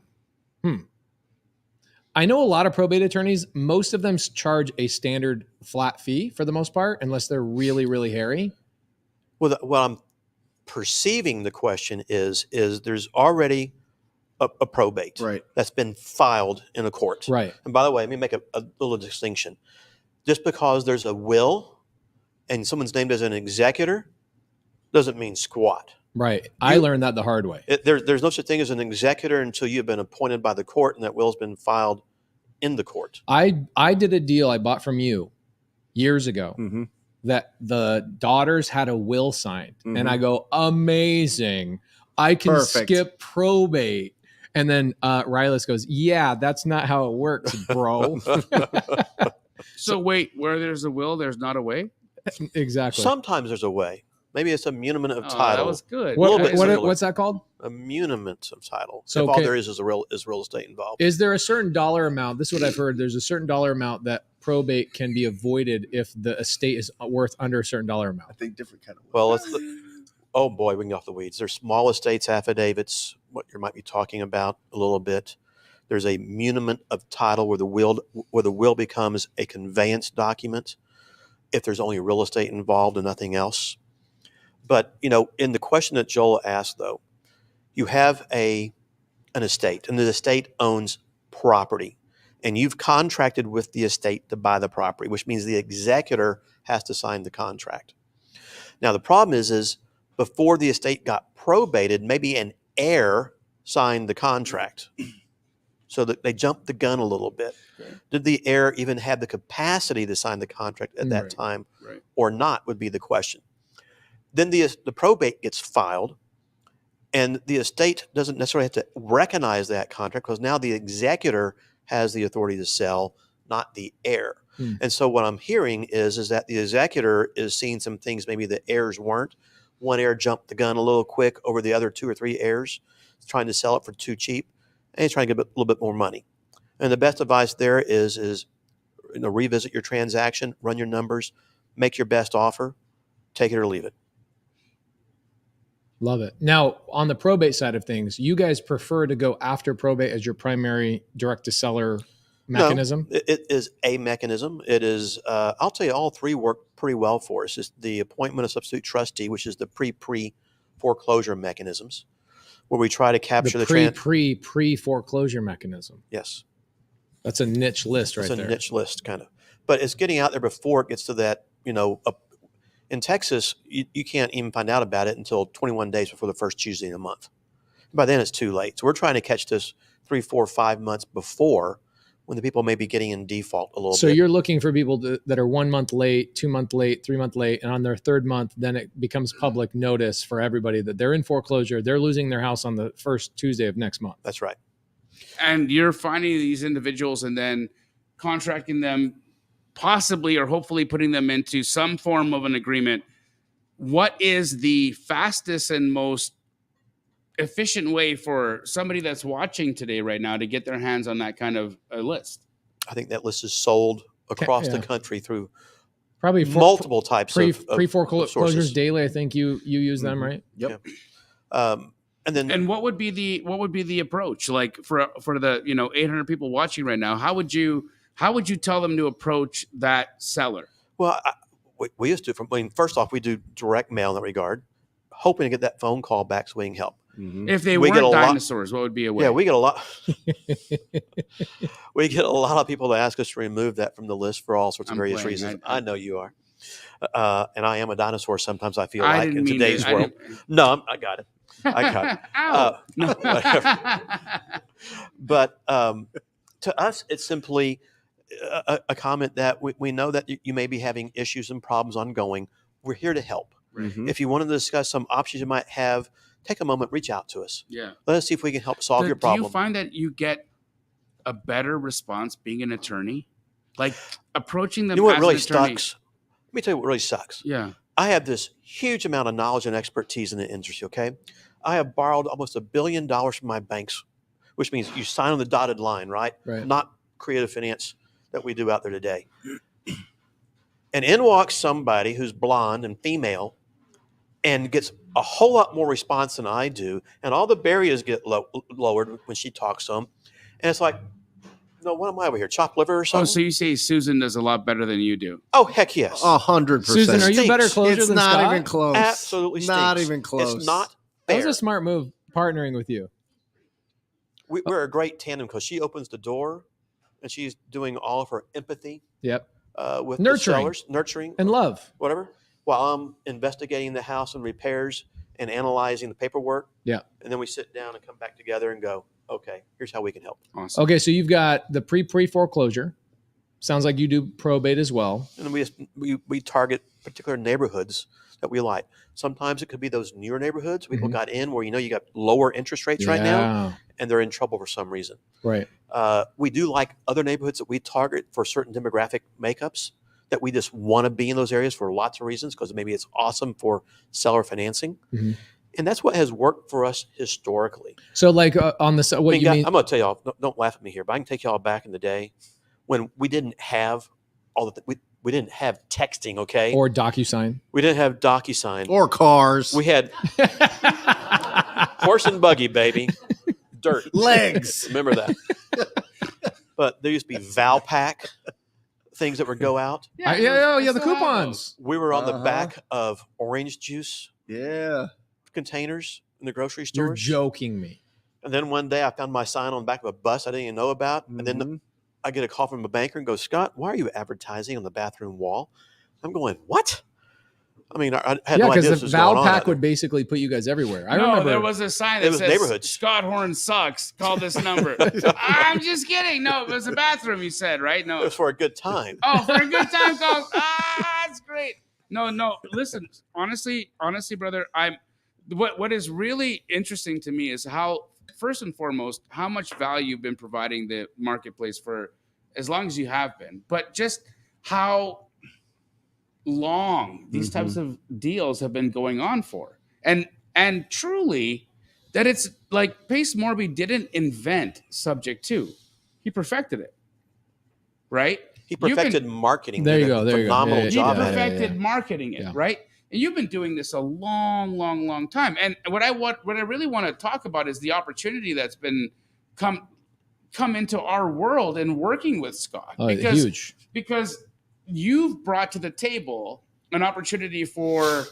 I know a lot of probate attorneys, most of them charge a standard flat fee for the most part, unless they're really, really hairy. Well, what I'm perceiving the question is there's already a probate that's been filed in a court. Right. And by the way, let me make a little distinction. Just because there's a will and someone's named as an executor doesn't mean squat. Right. I learned that the hard way. There's no such thing as an executor until you've been appointed by the court and that will's been filed in the court. I did a deal I bought from you years ago that the daughters had a will signed. And I go, amazing. I can skip probate. And then Rylas goes, yeah, that's not how it works, bro. So wait, where there's a will, there's not a way? Exactly. Sometimes there's a way. Maybe it's a muniment of title. That was good. What's that called? A muniment of title. So if all there is real estate involved. Is there a certain dollar amount? This is what I've heard. There's a certain dollar amount that probate can be avoided if the estate is worth under a certain dollar amount. I think different kind of. Well, oh boy, we can get off the weeds. There's small estates affidavits, what you might be talking about a little bit. There's a muniment of title where the will becomes a conveyance document if there's only real estate involved and nothing else. But, you know, in the question that Joel asked, though, you have an estate, and the estate owns property, and you've contracted with the estate to buy the property, which means the executor has to sign the contract. Now, the problem is before the estate got probated, maybe an heir signed the contract. So that they jumped the gun a little bit. Okay. Did the heir even have the capacity to sign the contract at that Right. time Right. or not would be the question. Then the probate gets filed, and the estate doesn't necessarily have to recognize that contract because now the executor has the authority to sell, not the heir. And so what I'm hearing is that the executor is seeing some things maybe the heirs weren't. One heir jumped the gun a little quick over the other 2 or 3 heirs, trying to sell it for too cheap, and he's trying to get a little bit more money. And the best advice there is revisit your transaction, run your numbers, make your best offer, take it or leave it. Love it. Now, on the probate side of things, you guys prefer to go after probate as your primary direct to seller mechanism? No, it is a mechanism. It is, I'll tell you, all 3 work pretty well for us. It's the appointment of substitute trustee, which is the pre-foreclosure mechanisms, where we try to capture the pre-foreclosure mechanism. Yes. That's a niche list right there. It's a niche list, kind of. But it's getting out there before it gets to that, in Texas, you can't even find out about it until 21 days before the first Tuesday of the month. By then, it's too late. So we're trying to catch this 3, 4, 5 months before, when the people may be getting in default a little bit. So you're looking for people that are 1 month late, 2 month late, 3 month late, and on their 3rd month, then it becomes public notice for everybody that they're in foreclosure. They're losing their house on the first Tuesday of next month. That's right. And you're finding these individuals and then contracting them, possibly or hopefully putting them into some form of an agreement. What is the fastest and most efficient way for somebody that's watching today right now to get their hands on that kind of a list? I think that list is sold across the country through probably multiple types of pre-foreclosures sources. Daily. I think you use them, right? Yep. Yeah. And what would be the approach, like for the 800 people watching right now? How would you tell them to approach that seller? Well, we used to. First off, we do direct mail in that regard, hoping to get that phone call back so we can help. Mm-hmm. If they weren't dinosaurs, what would be a way? Yeah, we get a lot. We get a lot of people to ask us to remove that from the list for all sorts of various reasons. I know you are, and I am a dinosaur. Sometimes I feel like in today's world. No, I got it. I got it. Whatever. But to us, it's simply a comment that we know that you may be having issues and problems ongoing. We're here to help. Mm-hmm. If you want to discuss some options you might have, take a moment, reach out to us. Yeah. Let us see if we can help solve your problem. Do you find that you get a better response being an attorney? Like approaching them what as really an attorney? sucks? Let me tell you what really sucks. Yeah. I have this huge amount of knowledge and expertise in the industry, okay? I have borrowed almost $1 billion from my banks, which means you sign on the dotted line, right? Right. Not creative finance that we do out there today. And in walks somebody who's blonde and female and gets a whole lot more response than I do. And all the barriers get lowered when she talks to them. And it's like, no, what am I over here? Chopped liver or something? Oh, so you say Susan does a lot better than you do? Oh, heck yes. 100%. Susan, are you better closer It's than not Scott? even close. Absolutely not stinks. even close. It's not That fair. was a smart move partnering with you. We're a great tandem because she opens the door and she's doing all of her empathy Yep. with Nurturing. the sellers, nurturing And love. whatever, while I'm investigating the house and repairs and analyzing the paperwork. Yeah. And then we sit down and come back together and go, okay, here's how we can help. Awesome. Okay, so you've got the pre-foreclosure. Sounds like you do probate as well. And we target particular neighborhoods that we like. Sometimes it could be those newer neighborhoods people got in where you got lower interest rates right now and they're in trouble for some reason. Right. We do like other neighborhoods that we target for certain demographic makeups that we just want to be in those areas for lots of reasons because maybe it's awesome for seller financing. Mm-hmm. And that's what has worked for us historically. So like on the what you mean? I'm going to tell y'all, don't laugh at me here, but I can take y'all back in the day when we didn't have all the we didn't have texting, okay? Or DocuSign. We didn't have DocuSign. Or cars. We had horse and buggy, baby. Dirt. Legs. Remember that. But there used to be Valpak things that would go out. The coupons. We were on the back of orange juice Yeah. containers in the grocery You're stores. joking me. And then one day I found my sign on the back of a bus I didn't even know about. And then I get a call from a banker and goes, Scott, why are you advertising on the bathroom wall? I'm going, what? I mean, I had Yeah, no idea because this the was going on. Valpak would basically put you guys everywhere. I no, remember there was a sign It that was says neighborhoods. Scott Horne sucks. Call this number. I'm just kidding. No, it was a bathroom. You said right? It No. was for a good time. Oh, for a good time call. That's great. No. Listen, honestly, brother, what is really interesting to me is how, first and foremost, how much value you've been providing the marketplace for as long as you have been, but just how long these types of deals have been going on for, and truly that it's like pacemorby didn't invent subject to, he perfected it, right? He perfected marketing. There Did you go, a there you go. phenomenal Yeah, He job at it. perfected marketing it, Yeah. right? And you've been doing this a long time. And what I really want to talk about is the opportunity that's been come into our world and working with Scott. Oh, huge. Because you've brought to the table an opportunity for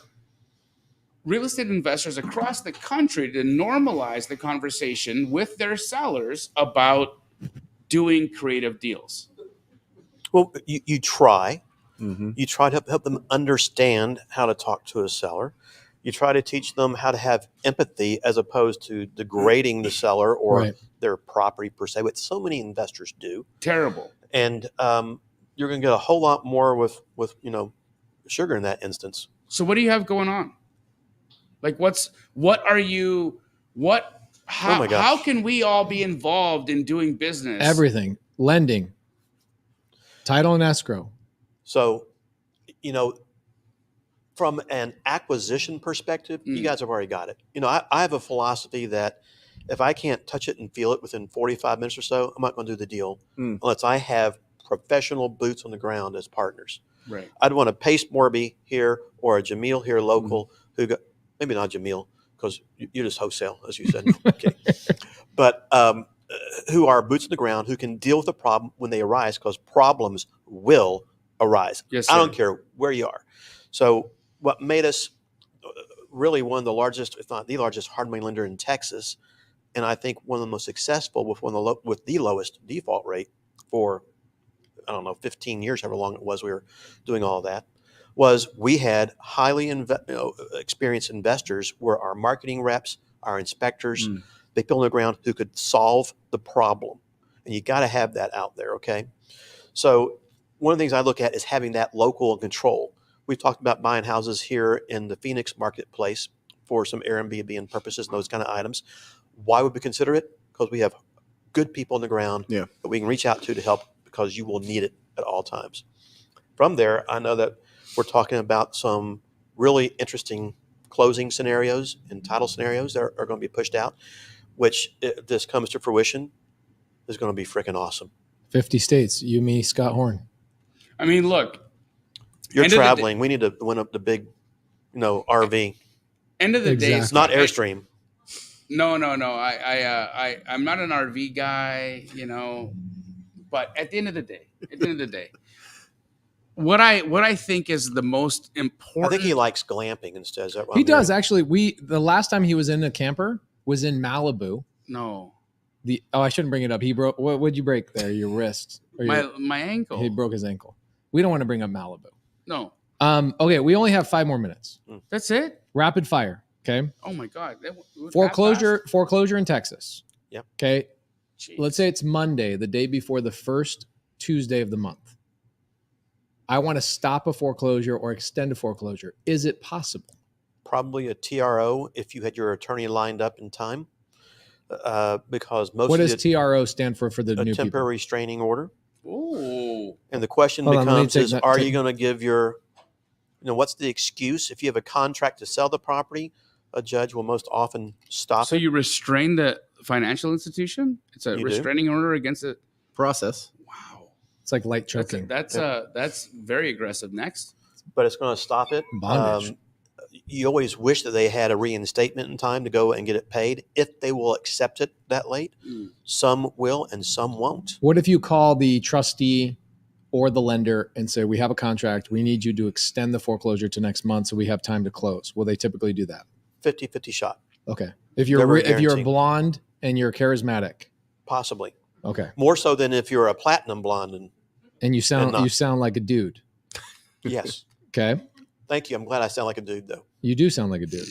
real estate investors across the country to normalize the conversation with their sellers about doing creative deals. Well, you try. You try to help them understand how to talk to a seller. You try to teach them how to have empathy as opposed to degrading the seller or Right. their property per se, which so many investors do. Terrible. And you're going to get a whole lot more with sugar in that instance. So what do you have going on? Like Oh my gosh. how can we all be involved in doing business? Everything. Lending. Title and escrow. So, from an acquisition perspective, you guys have already got it. I have a philosophy that if I can't touch it and feel it within 45 minutes or so, I'm not going to do the deal unless I have professional boots on the ground as partners. Right. I'd want a pacemorby here or a Jamil here local who got, maybe not Jamil because you just wholesale, as you said. Okay. But who are boots on the ground, who can deal with the problem when they arise, because problems will arise. Yes, I sir. don't care where you are. So what made us really one of the largest, if not the largest, hard money lender in Texas, and I think one of the most successful with with the lowest default rate for, 15 years, however long it was we were doing all of that, was we had highly experienced investors where our marketing reps, our inspectors, big people on the ground who could solve the problem. And you got to have that out there, okay? So one of the things I look at is having that local control. We've talked about buying houses here in the Phoenix marketplace for some Airbnb purposes and those kind of items. Why would we consider it? Because we have good people on the ground that we can reach out to help, because you will need it at all times. From there, I know that we're talking about some really interesting closing scenarios and title scenarios that are going to be pushed out, which, if this comes to fruition, is going to be freaking awesome. 50 states. You, me, Scott Horne. I mean, look. You're End of the traveling. We need to win up the big, RV. End of the day, Exactly. It's not Airstream. No. I'm not an RV guy, but at the end of the day, what I think is the most important. I think he likes glamping instead. Is that what He I'm does hearing? actually. The last time he was in a camper was in Malibu. No, I shouldn't bring it up. He broke. What'd you break there? Your wrist? Or my ankle. He broke his ankle. We don't want to bring up Malibu. No, Okay, we only have 5 more minutes. that's it. Rapid fire. Okay. Oh my God. Foreclosure in Texas. Yep. Okay. Jeez. Let's say it's Monday, the day before the first Tuesday of the month. I want to stop a foreclosure or extend a foreclosure. Is it possible? Probably a TRO if you had your attorney lined up in time, because most What of does TRO stand for the a new people? temporary restraining order. Ooh. And the question Hold on, let me becomes: take is that- are take- you going to give your, what's the excuse? If you have a contract to sell the property, a judge will most often stop. So you restrain the financial institution? It's a You do. restraining order against it. Process. Wow. It's like light choking. That's very aggressive. Next. but it's going to stop it. Bondage. You always wish that they had a reinstatement in time to go and get it paid, if they will accept it that late. Some will and some won't. What if you call the trustee or the lender and say, we have a contract, we need you to extend the foreclosure to next month so we have time to close? Will they typically do that? 50-50 shot, Okay. If you're Never a if you're guarantee. blonde and you're charismatic, possibly. okay, More so than if you're a platinum blonde. And and you not. sound like a dude, yes, okay, Thank you. I'm glad I sound like a dude, though. You do sound like a dude,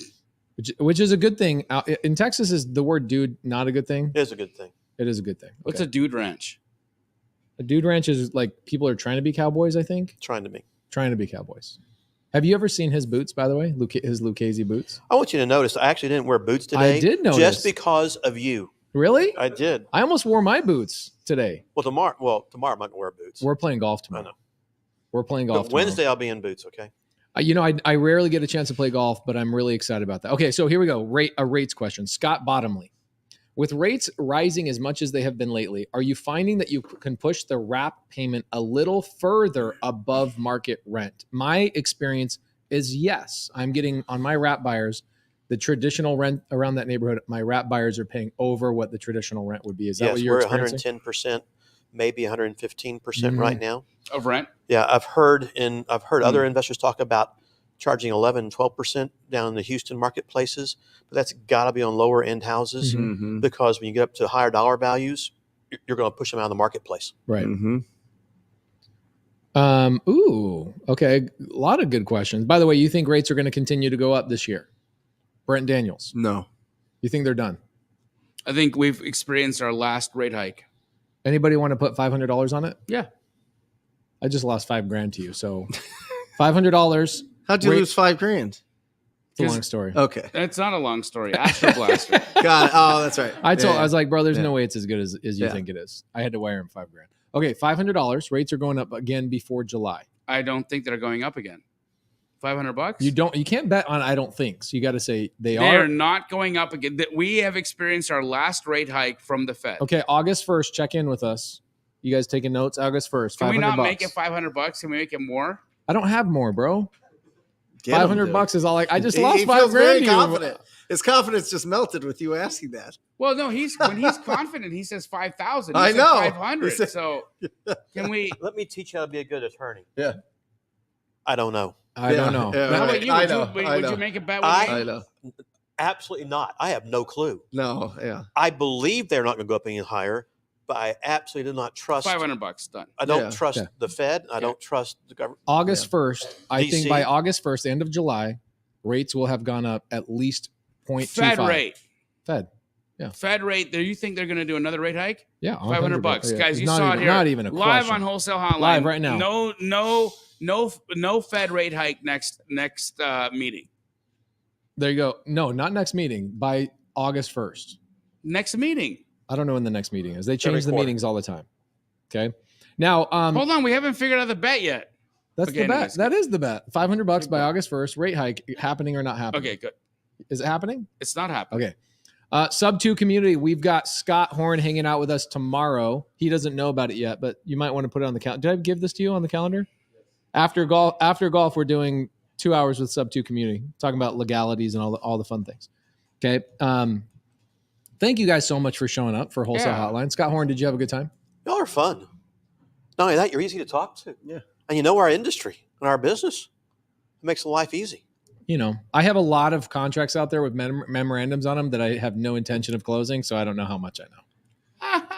which is a good thing. In Texas, is the word dude not a good thing? It is a good thing. It is a good thing. What's a dude ranch? A dude ranch is like people are trying to be cowboys, I think. Trying to be. Trying to be cowboys. Have you ever seen his boots, by the way? His Lucchese boots? I want you to notice I actually didn't wear boots today. I did notice. Just because of you. Really? I did. I almost wore my boots today. Well, tomorrow I'm not going to wear boots. We're playing golf tomorrow. I know. We're playing golf But tomorrow. Wednesday I'll be in boots, okay? I rarely get a chance to play golf, but I'm really excited about that. Okay, so here we go. A rates question. Scott Bottomley. With rates rising as much as they have been lately, are you finding that you can push the wrap payment a little further above market rent? My experience is yes. I'm getting on my wrap buyers, the traditional rent around that neighborhood, my wrap buyers are paying over what the traditional rent would be. Is that what you're experiencing? We're 110%, maybe 115% right now. Of rent? Yeah, I've heard other investors talk about charging 11, 12% down in the Houston marketplaces, but that's got to be on lower end houses because when you get up to higher dollar values, you're going to push them out of the marketplace. Right. Ooh, okay. A lot of good questions. By the way, you think rates are going to continue to go up this year? Brent Daniels. No. You think they're done? I think we've experienced our last rate hike. Anybody want to put $500 on it? Yeah. I just lost $5,000 to you. So $500. How'd you lose $5,000? It's a long story. Okay. It's not a long story. Astro Blaster. Got it. Oh, that's right. I was like, bro, there's no way it's as good as you think it is. I had to wire him $5,000. Okay, $500. Rates are going up again before July. I don't think they're going up again. $500? You can't bet on I don't think. So you got to say they are. They are not going up again. We have experienced our last rate hike from the Fed. Okay, August 1st, check in with us. You guys taking notes? August 1st, Can we not $500. make it $500? Can we make it more? I don't have more, bro. $500 is all like I just He lost feels $5,000. very confident. His confidence just melted with you asking that. Well, no, when he's confident, he says 5,000. I know. 500. So can we? Let me teach you how to be a good attorney. Yeah. I don't know. I don't know. Yeah, How right. about you? Would you make a bet with me? I know. Absolutely not. I have no clue. No, yeah. I believe they're not going to go up any higher, but I absolutely do not trust. $500 done. I don't trust the Fed. I don't trust the government. August 1st, I think DC. by August 1st, the end of July, rates will have gone up at least 0.25. Fed rate. Fed. Fed rate. Do you think they're going to do another rate hike? Yeah, $500, yeah. guys. You Not saw even, it here not even a live question. on Wholesale Hotline. Live right now. No Fed rate hike next meeting. There you go. No, not next meeting. By August 1st. Next meeting. I don't know when the next meeting is. They change the quarter. meetings all the time. Okay. Now, Hold on, we haven't figured out the bet yet. that's Okay, the bet. anyways. That is the bet. $500 by August 1st. Rate hike happening or not happening? Okay, good. Is it happening? It's not happening. Okay. Sub 2 community. We've got Scott Horne hanging out with us tomorrow. He doesn't know about it yet, but you might want to put it on the calendar. Did I give this to you on the calendar? After golf, we're doing 2 hours with Sub 2 community, talking about legalities and all the fun things. Okay. Thank you guys so much for showing up for Wholesale Hotline. Scott Horne, did you have a good time? Y'all are fun. Not only that, you're easy to talk to. Yeah. And you know our industry and our business. It makes life easy. You know, I have a lot of contracts out there with memorandums on them that I have no intention of closing, so I don't know how much I know.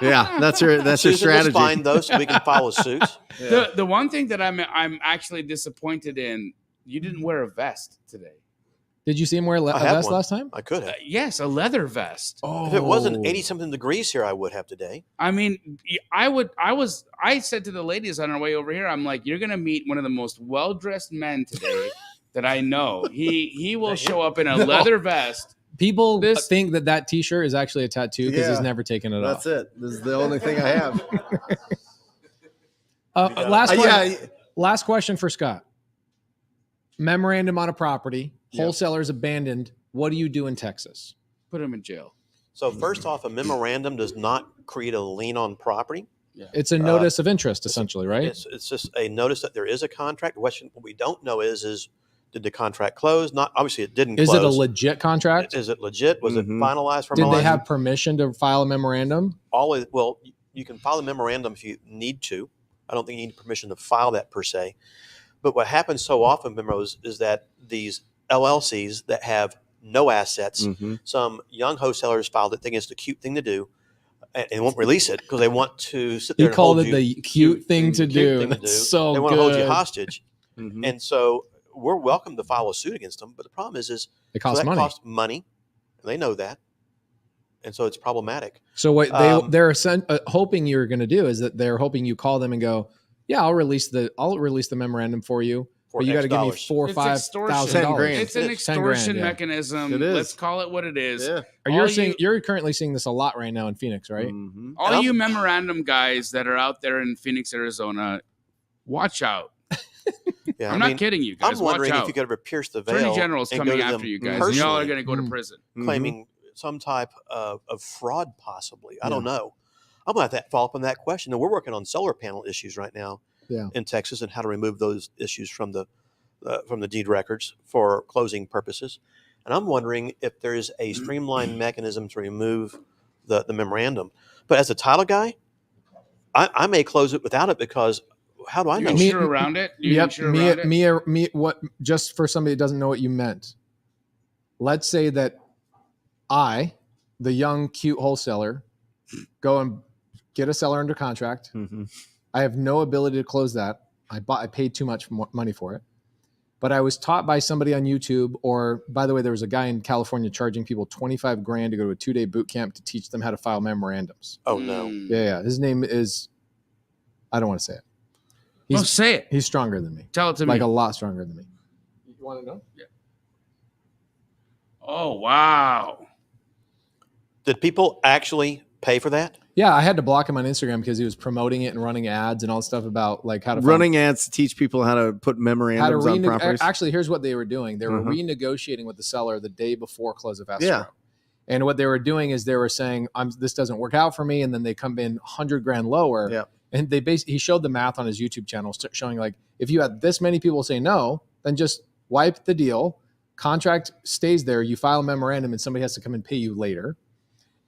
Yeah, that's your Susan, strategy. let's find those so we can follow suit. The one thing that I'm actually disappointed in, you didn't wear a vest today. Did you see him wear a have vest one. last time? I could have. Yes, a leather vest. Oh, If it wasn't 80-something degrees here, I would have today. I mean, I said to the ladies on our way over here, I'm like, you're gonna meet one of the most well-dressed men today that I know. He will show up in a leather vest. People think that T-shirt is actually a tattoo because he's never taken it off. That's it. This is the only thing I have. Last question for Scott. Memorandum on a property. Wholesalers abandoned. What do you do in Texas? Put him in jail. So first off, a memorandum does not create a lien on property. Yeah. It's a notice of interest, essentially, right? It's just a notice that there is a contract. What we don't know is did the contract close? Not obviously it didn't. Is close. it a legit contract? Is it legit? Was it finalized? Did they have permission to file a memorandum? Well, you can file a memorandum if you need to. I don't think you need permission to file that per se. But what happens so often, Memos, is that these LLCs that have no assets, some young wholesalers filed it thinking it's the cute thing to do and won't release it because they want to sit there You and called hold it the cute thing to do. Thing to do. So they want to hold you hostage. And so we're welcome to file a suit against them. But the problem is It costs that money. costs money, and they know that, and so it's problematic. So what they're hoping you're going to do is that they're hoping you call them and go, yeah, I'll release the memorandum for you. But you got to give me $4,000 or $5,000. It's an extortion mechanism. It is. Let's call it what it is. Yeah. You're currently seeing this a lot right now in Phoenix, right? Mm-hmm. All you memorandum guys that are out there in Phoenix, Arizona, watch out. Yeah, I'm not kidding you guys. I'm wondering watch out. if you could ever pierce the veil. Attorney General's and coming go to after them you guys. And y'all are personally, going to go to prison. claiming some type of fraud, possibly. I don't know. I'm going to have to follow up on that question. And we're working on solar panel issues right now in Texas and how to remove those issues from the deed records for closing purposes. And I'm wondering if there is a streamlined mechanism to remove the memorandum. But as a title guy, I may close it without it because how do I know? You insure around it? Me, what, just for somebody that doesn't know what you meant. Let's say that I, the young, cute wholesaler, go and get a seller under contract. Mm-hmm. I have no ability to close that. I paid too much money for it. But I was taught by somebody on YouTube, or by the way, there was a guy in California charging people $25,000 to go to a 2-day boot camp to teach them how to file memorandums. Oh no. Yeah. His name is, I don't want to say it. Say it. He's stronger than me. Tell it to me. Like a lot stronger than me. You want to know? Yeah. Oh, wow. Did people actually pay for that? Yeah, I had to block him on Instagram because he was promoting it and running ads and all stuff about like how to running ads to teach people how to put memorandums on properties. Actually, here's what they were doing. They were renegotiating with the seller the day before close of escrow. Yeah. And what they were doing is they were saying, this doesn't work out for me. And then they come in $100,000 lower. Yeah. And he showed the math on his YouTube channel showing like, if you had this many people say no, then just wipe the deal. Contract stays there. You file a memorandum and somebody has to come and pay you later.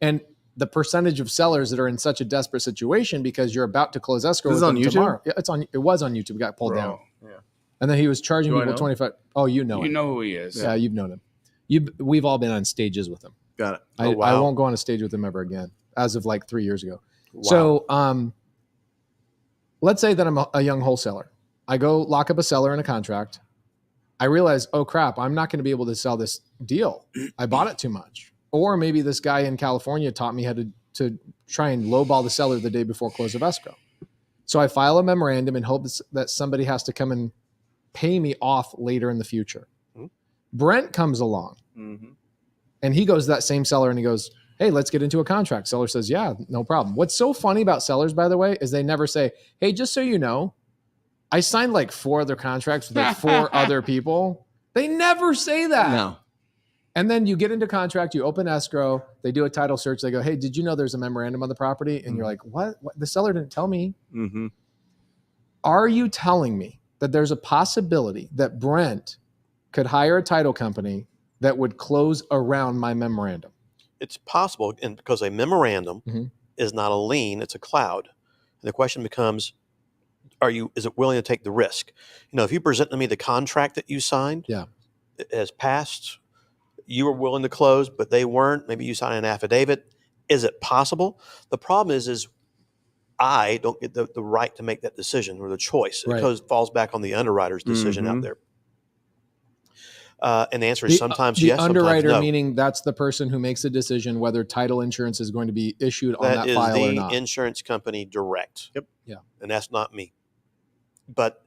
And the percentage of sellers that are in such a desperate situation because you're about to close escrow This is on YouTube? tomorrow. Yeah, it was on YouTube. It got pulled down. Yeah. And then he was charging Do I people know? 25. Oh, you know him. You know who he is. Yeah, you've known him. We've all been on stages with him. Got it. I won't go on a stage with him ever again, as of like 3 years ago. Wow. So let's say that I'm a young wholesaler. I go lock up a seller in a contract. I realize, oh crap, I'm not going to be able to sell this deal. I bought it too much. Or maybe this guy in California taught me how to try and lowball the seller the day before close of escrow. So I file a memorandum and hope that somebody has to come and pay me off later in the future. Mm-hmm. Brent comes along and he goes to that same seller and he goes, hey, let's get into a contract. Seller says, yeah, no problem. What's so funny about sellers, by the way, is they never say, hey, just so you know, I signed like 4 other contracts with like 4 other people. They never say that. No. And then you get into contract, you open escrow, they do a title search. They go, hey, did you know there's a memorandum on the property? And you're like, what? The seller didn't tell me. Mm-hmm. Are you telling me that there's a possibility that Brent could hire a title company that would close around my memorandum? It's possible, and because a memorandum is not a lien, it's a cloud. And the question becomes, is it willing to take the risk? You know, if you present to me the contract that you signed, it has passed, you were willing to close, but they weren't. Maybe you signed an affidavit. Is it possible? The problem is I don't get the right to make that decision or the choice. Right. It falls back on the underwriter's decision out there. And the answer is sometimes the yes, underwriter, sometimes no. meaning that's the person who makes the decision whether title insurance is going to be issued on that is file or the not. insurance company direct. Yep. Yeah. And that's not me. But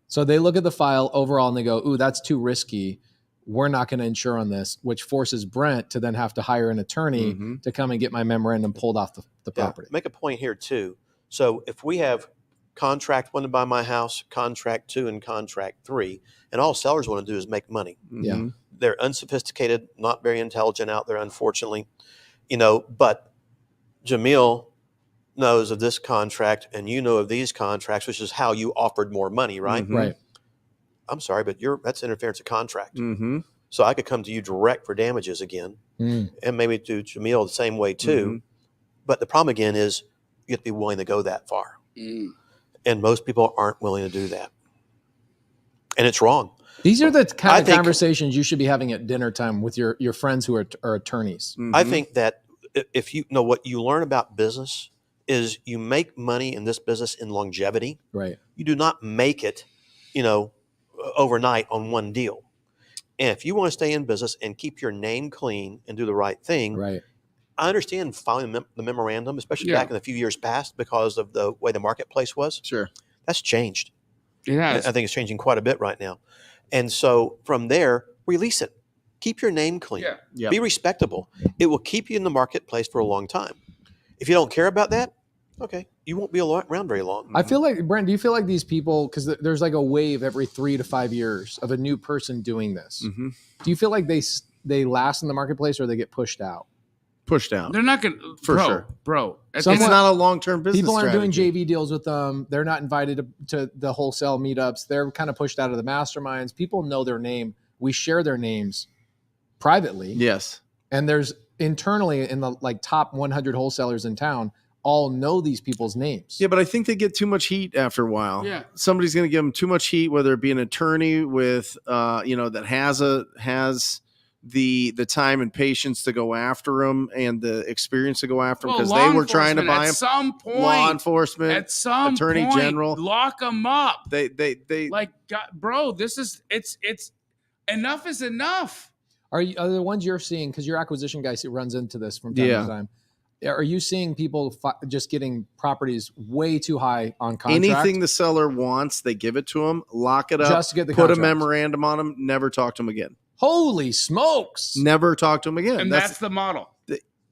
so they look at the file overall and they go, ooh, that's too risky. We're not going to insure on this, which forces Brent to then have to hire an attorney to come and get my memorandum pulled off the property. Make a point here too. So if we have contract 1 to buy my house, contract 2, and contract 3, and all sellers want to do is make money. Yeah. They're unsophisticated, not very intelligent out there, unfortunately. But Jamil knows of this contract and you know of these contracts, which is how you offered more money, right? Right. I'm sorry, but that's interference of contract. Mm-hmm. So I could come to you direct for damages again, and maybe to Jamil the same way too. But the problem again is you have to be willing to go that far. And most people aren't willing to do that. And it's wrong. These are the kind of conversations you should be having at dinner time with your friends who are attorneys. I think that if you know what you learn about business is you make money in this business in longevity. Right. You do not make it, overnight on one deal. And if you want to stay in business and keep your name clean and do the right thing, Right. I understand filing the memorandum, especially Yeah. back in a few years past because of the way the marketplace was. Sure. That's changed. It has. I think it's changing quite a bit right now. And so from there, release it. Keep your name clean. Yeah. Yep. Be respectable. It will keep you in the marketplace for a long time. If you don't care about that, okay, you won't be around very long. I feel like, Brent, do you feel like these people, because there's like a wave every 3 to 5 years of a new person doing this. Mm-hmm. Do you feel like they last in the marketplace or they get pushed out? Pushed out. They're not going to, For sure. bro. It's Someone- not a long-term business People aren't strategy. doing JV deals with them. They're not invited to the wholesale meetups. They're kind of pushed out of the masterminds. People know their name. We share their names privately. Yes. And there's internally in the like top 100 wholesalers in town all know these people's names. Yeah, but I think they get too much heat after a while. Yeah. Somebody's going to give them too much heat, whether it be an attorney with, that has the time and patience to go after them and the experience to go after them because law they were trying to enforcement, buy at them. some point, Law enforcement, at some attorney point, general. lock them up. They Like, God, bro, it's enough is enough. Are the ones you're seeing, because your acquisition guy runs into this from time to time, are you seeing people just getting properties way too high on contract? anything the seller wants, they give it to them, lock it up, Just to get the put a contract. memorandum on them, never talk to them again. Holy smokes. Never talk to them again. And that's the model.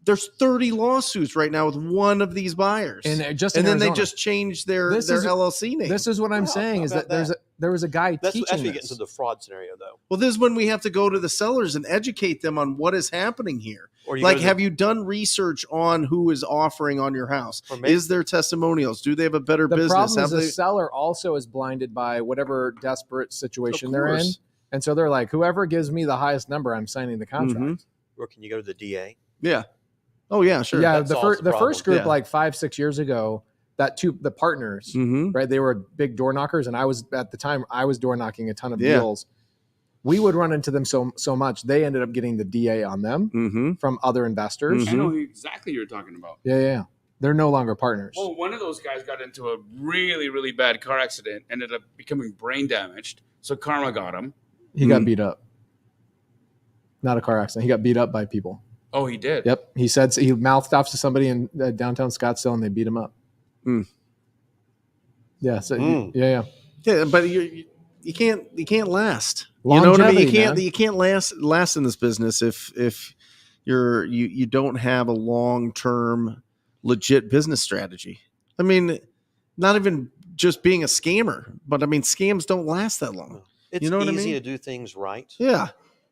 There's 30 lawsuits right now with one of these buyers. And then Arizona. they just changed their LLC name. This is what I'm Wow, saying how is about that there was a guy That's teaching where you get this. into the fraud scenario, though. Well, this is when we have to go to the sellers and educate them on what is happening here. Or you Like, go to have you done research on who is offering on your house? Or maybe- Is there testimonials? Do they have a better The business? problem Have is the they? seller also is blinded by whatever desperate situation Of they're in. course. And so they're like, whoever gives me the highest number, I'm signing the contract. Mhm. or can you go to the DA? Yeah. Oh yeah, sure. Yeah, That the solves the first problem. group, Yeah. like 5-6 years ago, the partners, Mm-hmm. right? They were big door knockers, and I was door knocking a ton of Yeah. deals. We would run into them so much. They ended up getting the DA on them Mm-hmm. from other investors. Mhm. I know exactly what you're talking about. Yeah. They're no longer partners. Well, one of those guys got into a really, really bad car accident, ended up becoming brain damaged. So karma got him. He got beat up. Not a car accident. He got beat up by people. Oh, he did. Yep. He said he mouthed off to somebody in downtown Scottsdale, and they beat him up. Mm. Yeah. So Mm. yeah. Yeah, but you can't last. You know what I mean? Longevity, You can't last in this business if you don't have a long-term legit business strategy. I mean, not even just being a scammer, but I mean, scams don't last that long. It's You know what I easy mean? to do things right. Yeah.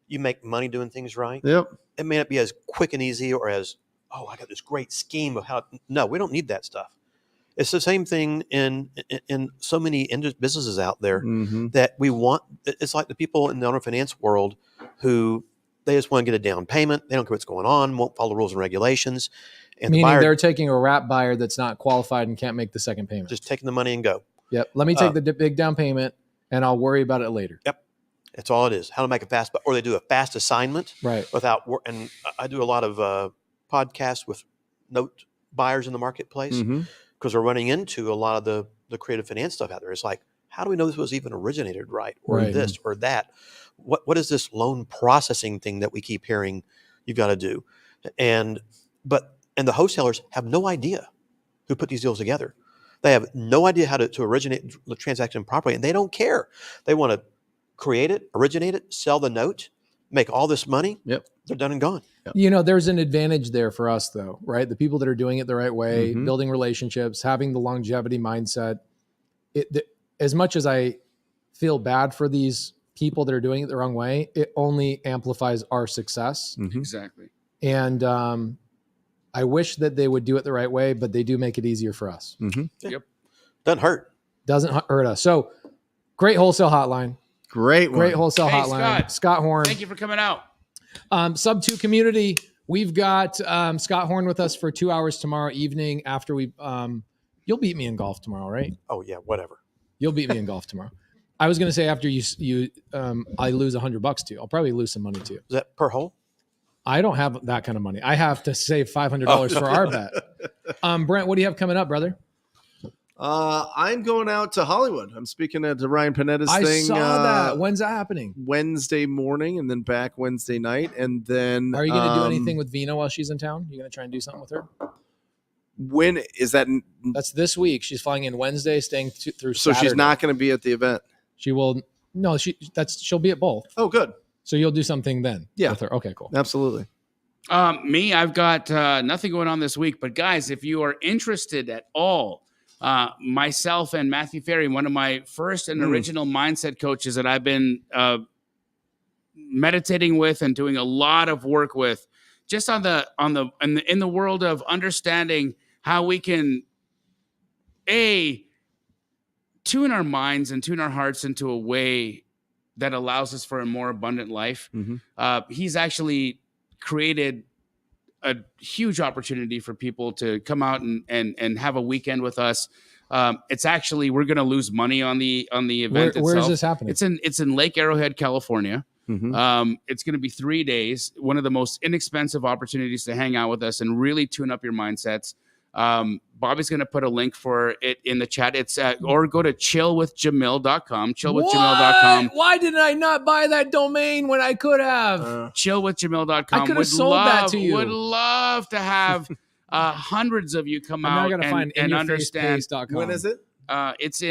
You make money doing things right. Yep. It may not be as quick and easy or as, oh, I got this great scheme of how. No, we don't need that stuff. It's the same thing in so many businesses out there Mm-hmm. that we want. It's like the people in the owner finance world who they just want to get a down payment. They don't care what's going on, won't follow rules and regulations. And Meaning the buyer they're taking a wrap buyer that's not qualified and can't make the second payment. just taking the money and go. Yep. Let me take the big down payment, and I'll worry about it later. That's all it is. How to make a fast, or they do a fast assignment Right. without. And I do a lot of podcasts with note buyers in the marketplace Mm-hmm. because we're running into a lot of the creative finance stuff out there. It's like, how do we know this was even originated right, or Right. this or that? What is this loan processing thing that we keep hearing you've got to do? And the wholesalers have no idea who put these deals together. They have no idea how to originate the transaction properly, and they don't care. They want to create it, originate it, sell the note, make all this money. Yep. They're done and gone. You know, there's an advantage there for us, though, right? The people that are doing it the right way, Mhm. building relationships, having the longevity mindset. As much as I feel bad for these people that are doing it the wrong way, it only amplifies our success. Mm-hmm. Exactly. And I wish that they would do it the right way, but they do make it easier for us. Doesn't hurt. Doesn't hurt us. So great wholesale hotline. Great one. Great wholesale Hey, hotline. Scott Horne. Thank you for coming out. Sub 2 community. We've got Scott Horne with us for 2 hours tomorrow evening after we you'll beat me in golf tomorrow, right? Oh yeah, whatever. You'll beat me in golf tomorrow. I was going to say after I lose $100 to you. I'll probably lose some money to you. Is that per hole? I don't have that kind of money. I have to save $500 for our bet. Brent, what do you have coming up, brother? I'm going out to Hollywood. I'm speaking at Ryan Panetta's thing. I saw that. When's that happening? Wednesday morning, and then back Wednesday night, and then. Are you going to do anything with Vina while she's in town? You going to try and do something with her? When is that? That's this week. She's flying in Wednesday, staying through So Saturday. she's not going to be at the event. She will. No, she'll be at both. Oh, good. So you'll do something then. Yeah. With her. Okay, cool. Absolutely. Me, I've got nothing going on this week. But guys, if you are interested at all, myself and Matthew Ferry, one of my first and original mindset coaches that I've been meditating with and doing a lot of work with, just in the world of understanding how we can tune our minds and tune our hearts into a way that allows us for a more abundant life. He's actually created a huge opportunity for people to come out and have a weekend with us. It's actually, we're going to lose money on the event itself. Where is this happening? It's in Lake Arrowhead, California. It's going to be 3 days. One of the most inexpensive opportunities to hang out with us and really tune up your mindsets. Bobby's going to put a link for it in the chat. It's or go to chillwithjamil.com. Chillwithjamil.com. Why did I not buy that domain when I could have? Chillwithjamil.com. I could have sold that to you. Would love to have hundreds of you come out and understand. When is it? It's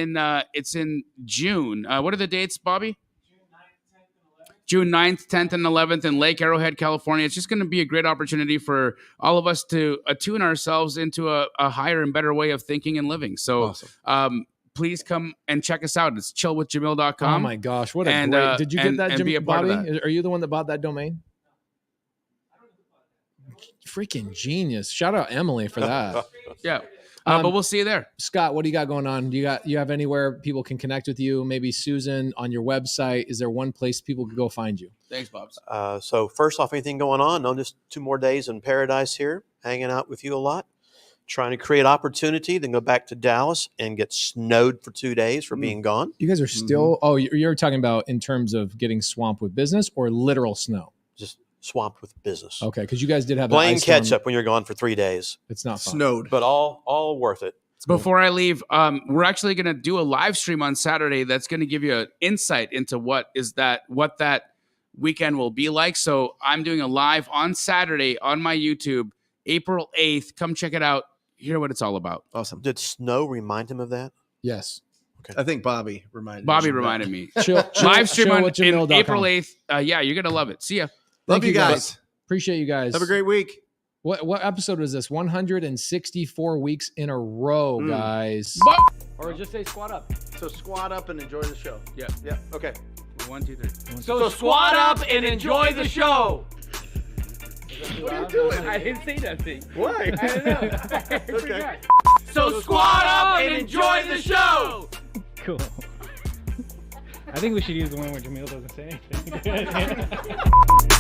in June. What are the dates, Bobby? June 9th, 10th, and 11th in Lake Arrowhead, California. It's just going to be a great opportunity for all of us to attune ourselves into a higher and better way of thinking and living. So please come and check us out. It's chillwithjamil.com. Oh my gosh, what a great... Did you get that, Jim, Bobby? Are you the one that bought that domain? Freaking genius. Shout out Emily for that. Yeah. But we'll see you there. Scott, what do you got going on? You have anywhere people can connect with you? Maybe Susan on your website. Is there one place people could go find you? Thanks, Bobs. So first off, anything going on? No, just 2 more days in paradise here, hanging out with you a lot, trying to create opportunity, then go back to Dallas and get snowed for 2 days for being gone. You guys are still, you're talking about in terms of getting swamped with business or literal snow? Just swamped with business. Okay, because you guys did have playing catch up when you're gone for 3 days. It's not fun. Snowed, but all worth it. Before I leave, we're actually going to do a live stream on Saturday that's going to give you an insight into what that weekend will be like. So I'm doing a live on Saturday on my YouTube, April 8th. Come check it out. Hear what it's all about. Awesome. Did snow remind him of that? Yes. Okay. I think Bobby reminded me. Live stream on April 8th. Yeah, you're going to love it. See ya. Love you guys. Appreciate you guys. Have a great week. What episode was this? 164 weeks in a row, guys. Or just say squat up. So squat up and enjoy the show. Yeah. Okay. 1, 2, 3. So squat up and enjoy the show. What are you doing? I didn't say nothing. Why? I don't know. Okay. So squat up and enjoy the show. Cool. I think we should use the one where Jamil doesn't say anything.